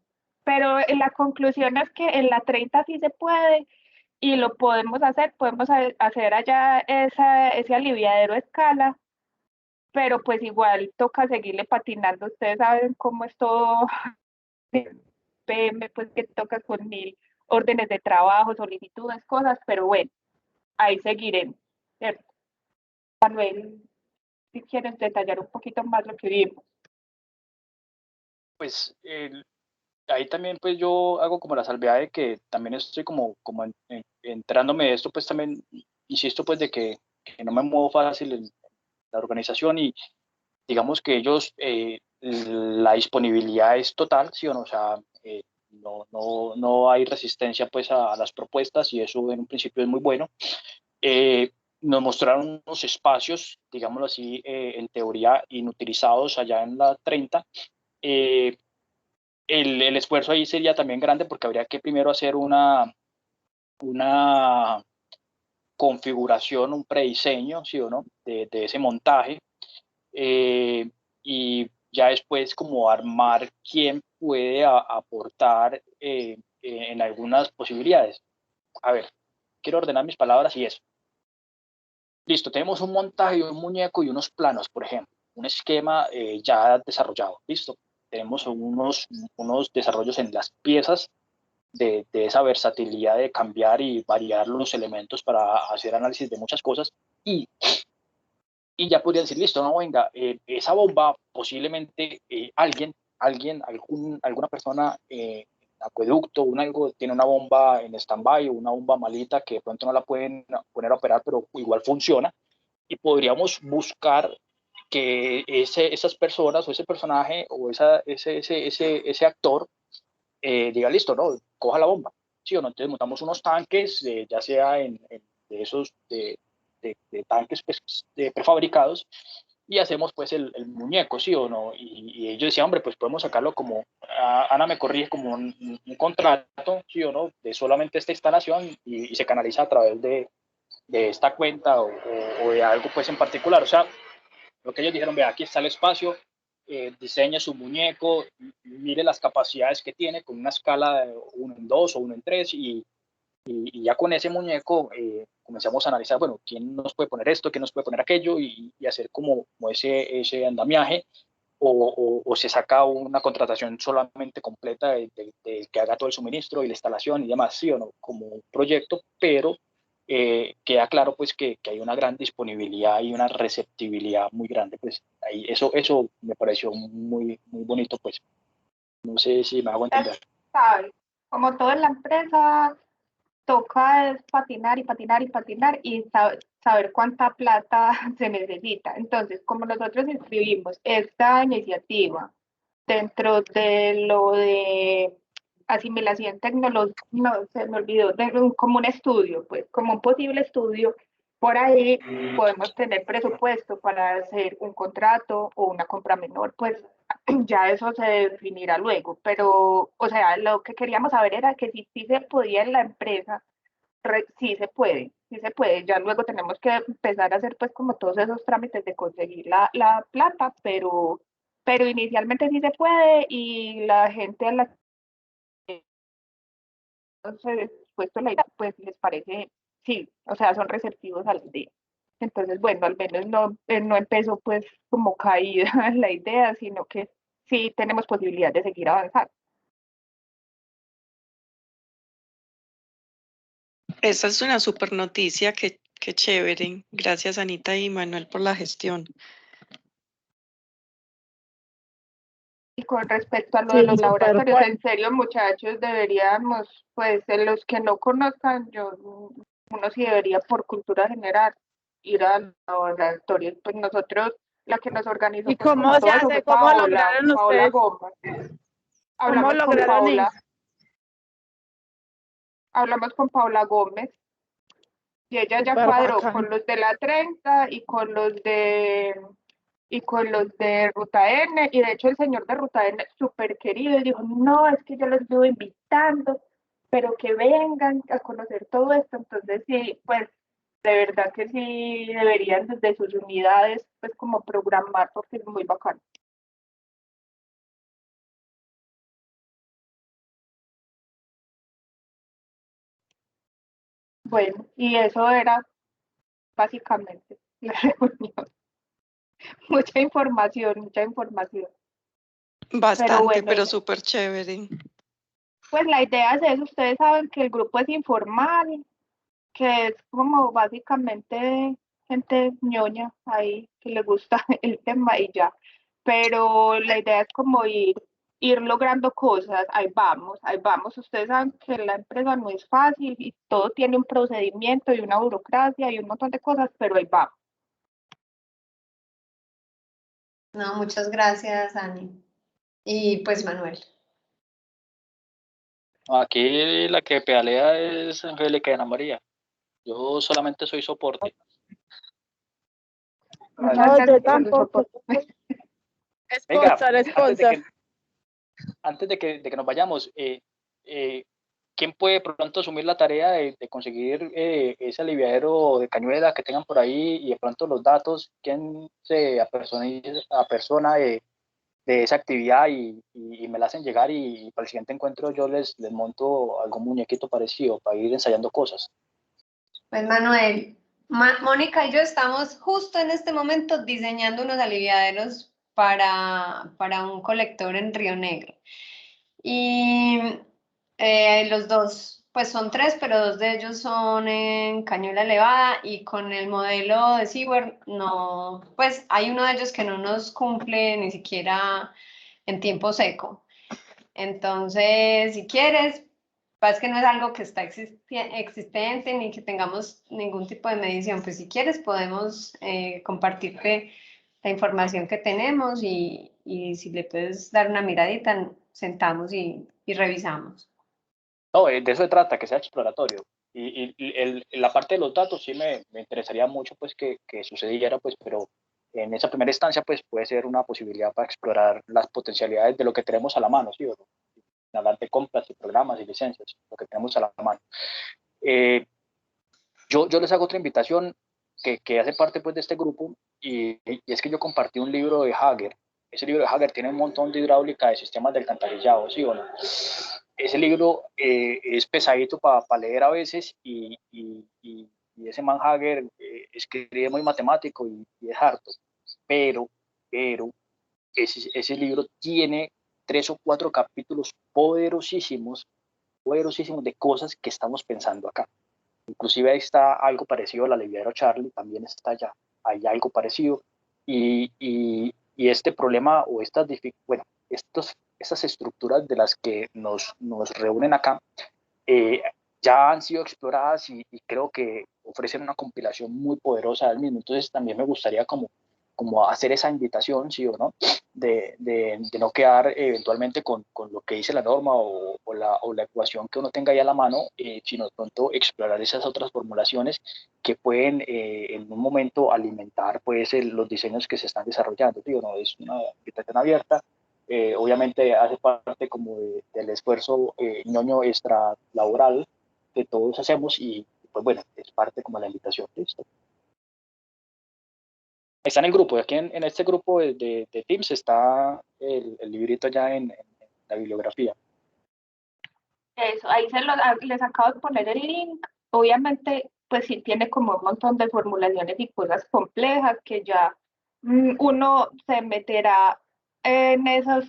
la conclusión es que en la 30 sí se puede y lo podemos hacer allá ese aliviadero a escala, pero pues igual toca seguirle patinando. Ustedes saben cómo es todo PM, pues que toca con 1000 órdenes de trabajo, solicitudes, cosas, pero bueno, ahí seguiremos, ¿cierto? Manuel, si quieres detallar un poquito más lo que vimos. Pues ahí también pues yo hago como la salvedad de que también estoy como enterándome de esto, pues también insisto pues de que no me muevo fácil en la organización y digamos que ellos, la disponibilidad es total, ¿sí o no? O sea, no hay resistencia pues a las propuestas y eso en un principio es muy bueno. Nos mostraron unos espacios, digámoslo así, en teoría inutilizados allá en la 30. El esfuerzo ahí sería también grande porque habría que primero hacer una configuración, un prediseño, ¿sí o no?, de ese montaje, y ya después como armar quién puede aportar en algunas posibilidades. A ver, quiero ordenar mis palabras y eso. Listo, tenemos un montaje, un muñeco y unos planos, por ejemplo, un esquema ya desarrollado, listo. Tenemos unos desarrollos en las piezas de esa versatilidad de cambiar y variar los elementos para hacer análisis de muchas cosas y ya podría decir, listo, no, venga, esa bomba posiblemente alguna persona acueducto, algo, tiene una bomba en stand-by o una bomba malita que de pronto no la pueden poner a operar, pero igual funciona y podríamos buscar que esas personas o ese personaje o ese actor diga, listo, no, coja la bomba, ¿sí o no? Entonces montamos unos tanques, ya sea de esos de tanques pues, prefabricados y hacemos pues el muñeco, ¿sí o no? Y ellos decían, hombre, pues podemos sacarlo como, Ana me corrige, como un contrato, ¿sí o no? De solamente esta instalación y se canaliza a través de esta cuenta o de algo pues en particular. O sea, lo que ellos dijeron, vea, aquí está el espacio, diseñe su muñeco, mire las capacidades que tiene con una escala de 1 en 2 o 1 en 3 y ya con ese muñeco comenzamos a analizar, bueno, quién nos puede poner esto, quién nos puede poner aquello y hacer como ese andamiaje o se saca una contratación solamente completa de que haga todo el suministro y la instalación y demás, sí o no, como un proyecto, pero queda claro pues que hay una gran disponibilidad y una receptibilidad muy grande, pues ahí, eso me pareció muy bonito, pues no sé si me hago entender. ¿Sabes? Como todo en la empresa, toca es patinar y patinar y patinar y saber cuánta plata se necesita. Entonces, como nosotros inscribimos esta iniciativa dentro de lo de asimilación tecnológica, no, se me olvidó, como un estudio, pues como un posible estudio, por ahí podemos tener presupuesto para hacer un contrato o una compra menor, pues ya eso se definirá luego, pero, o sea, lo que queríamos saber era que si sí se podía en la empresa, sí se puede, ya luego tenemos que empezar a hacer pues como todos esos trámites de conseguir la plata, pero inicialmente sí se puede y la gente a la que se puesto la idea, pues les parece, sí, o sea, son receptivos a la idea. Entonces, bueno, al menos no empezó pues como caída la idea, sino que sí tenemos posibilidad de seguir avanzando. Esta es una super noticia, qué chévere. Gracias, Anita y Manuel, por la gestión. Y con respecto a lo Sí, de los súper laboratorios, bueno. en serio, muchachos, deberíamos, pues, en los que no conozcan, uno sí debería, por cultura general, ir al laboratorio. Pues nosotros, la que nos organizó, ¿Y pues, cómo como se todo eso hace? fue ¿Cómo Paola lograron ustedes? Gómez. ¿Cómo lograron eso? Hablamos con Paola Gómez, y ella ya Súper cuadró bacán. con los de la 30 y con los de Ruta N, y de hecho el señor de Ruta N, súper querido, y dijo, no, es que yo los estuve invitando, pero que vengan a conocer todo esto. Entonces sí, pues de verdad que sí deberían desde sus unidades, pues como programar, porque es muy bacán. Bueno, y eso era básicamente la reunión. Mucha información, mucha información. Bastante, bueno, pero súper chévere. Pues la idea es eso, ustedes saben que el grupo es informal, que es como básicamente gente ñoña ahí que le gusta el tema y ya. Pero la idea es como ir logrando cosas, ahí vamos, ahí vamos. Ustedes saben que la empresa no es fácil y todo tiene un procedimiento y una burocracia y un montón de cosas, pero ahí vamos. No, muchas gracias, Ani. Y pues Manuel. Aquí la que pedalea es Angélica y Ana María. Yo solamente soy soporte. No, yo tampoco. Venga, Sponsor. antes de que nos vayamos, ¿quién puede pronto asumir la tarea de conseguir ese aliviadero de cañuela que tengan por ahí y de pronto los datos? ¿Quién se apersona de esa actividad y me la hacen llegar y para el siguiente encuentro yo les monto algún muñequito parecido para ir ensayando cosas? Pues Manuel, Mónica y yo estamos justo en este momento diseñando unos aliviaderos para un colector en Río Negro. Y los dos, pues son tres, pero dos de ellos son en cañuela elevada y con el modelo de Seaware no, pues hay uno de ellos que no nos cumple ni siquiera en tiempo seco. Entonces, si quieres, es que no es algo que está existente ni que tengamos ningún tipo de medición, pues si quieres podemos compartirte la información que tenemos y si le puedes dar una miradita, sentamos y revisamos. No, de eso se trata, que sea exploratorio. Y la parte de los datos sí me interesaría mucho pues que sucediera, pues, pero en esa primera instancia pues puede ser una posibilidad para explorar las potencialidades de lo que tenemos a la mano, ¿sí? Hablar de compras y programas y licencias, lo que tenemos a la mano. Yo les hago otra invitación que hace parte pues de este grupo y es que yo compartí un libro de Hager. Ese libro de Hager tiene un montón de hidráulica de sistemas de alcantarillado, ¿sí o no? Ese libro es pesadito para leer a veces y ese man Hager escribe muy matemático y es harto, pero ese libro tiene 3 o 4 capítulos poderosísimos de cosas que estamos pensando acá. Inclusive ahí está algo parecido a la Aliviadero Charlie, también está allá, hay algo parecido. Y este problema o estas estructuras de las que nos reúnen acá ya han sido exploradas y creo que ofrecen una compilación muy poderosa del mismo. Entonces también me gustaría como hacer esa invitación, sí o no, de no quedar eventualmente con lo que dice la norma o la ecuación que uno tenga ahí a la mano, sino de pronto explorar esas otras formulaciones que pueden en un momento alimentar pues los diseños que se están desarrollando, ¿sí o no? Es una invitación abierta. Obviamente hace parte como del esfuerzo ñoño extralaboral que todos hacemos y pues bueno, es parte como la invitación. ¿Listo? Está en el grupo, aquí en este grupo de Teams está el librito ya en la bibliografía. Eso, ahí les acabo de poner el link. Obviamente, pues sí tiene como un montón de formulaciones y cosas complejas que ya uno se meterá en esas,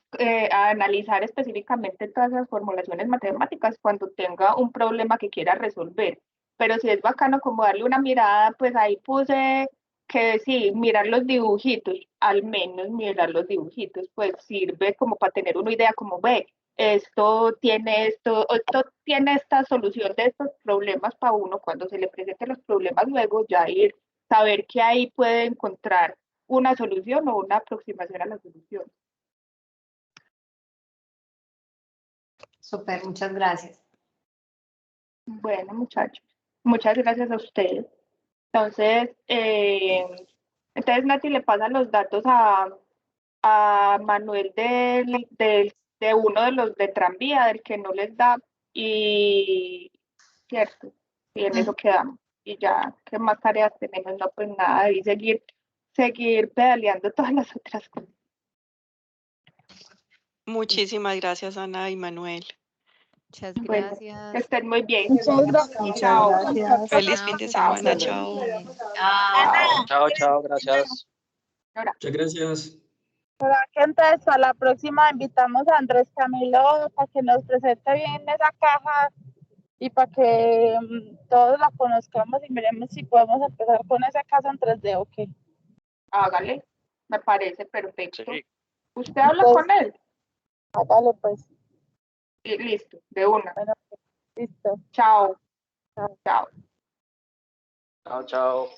a analizar específicamente todas esas formulaciones matemáticas cuando tenga un problema que quiera resolver. Pero sí es bacano como darle una mirada, pues ahí puse que sí, mirar los dibujitos, al menos mirar los dibujitos, pues sirve como para tener una idea como ve, esto tiene esta solución de estos problemas para uno cuando se le presenten los problemas, luego ya saber que ahí puede encontrar una solución o una aproximación a la solución. Súper, muchas gracias. Bueno, muchachos, muchas gracias a ustedes. Entonces, Nati le pasa los datos a Manuel de uno de los de tranvía, del que no les da, y cierto, y en eso quedamos. Y ya, ¿qué más tareas tenemos? No, pues nada, y seguir pedaleando todas las otras cosas. Muchísimas gracias, Ana y Manuel. Muchas Bueno, gracias. que estén muy bien. Muchas gracias. Chao. Gracias. Feliz fin de Chao, que semana, estén chao. muy bien. Chao, chao, gracias. Muchas gracias. ¿Será que entonces para la próxima invitamos a Andrés Camilo para que nos presente bien esa caja y para que todos la conozcamos y miremos si podemos empezar con esa casa en 3D o qué? Hágale, me parece perfecto. Sí. ¿Usted habla Pues- con él? Hágale pues. Y listo, de una. Bueno, listo. Chao. Chao. Chao. Chao, chao.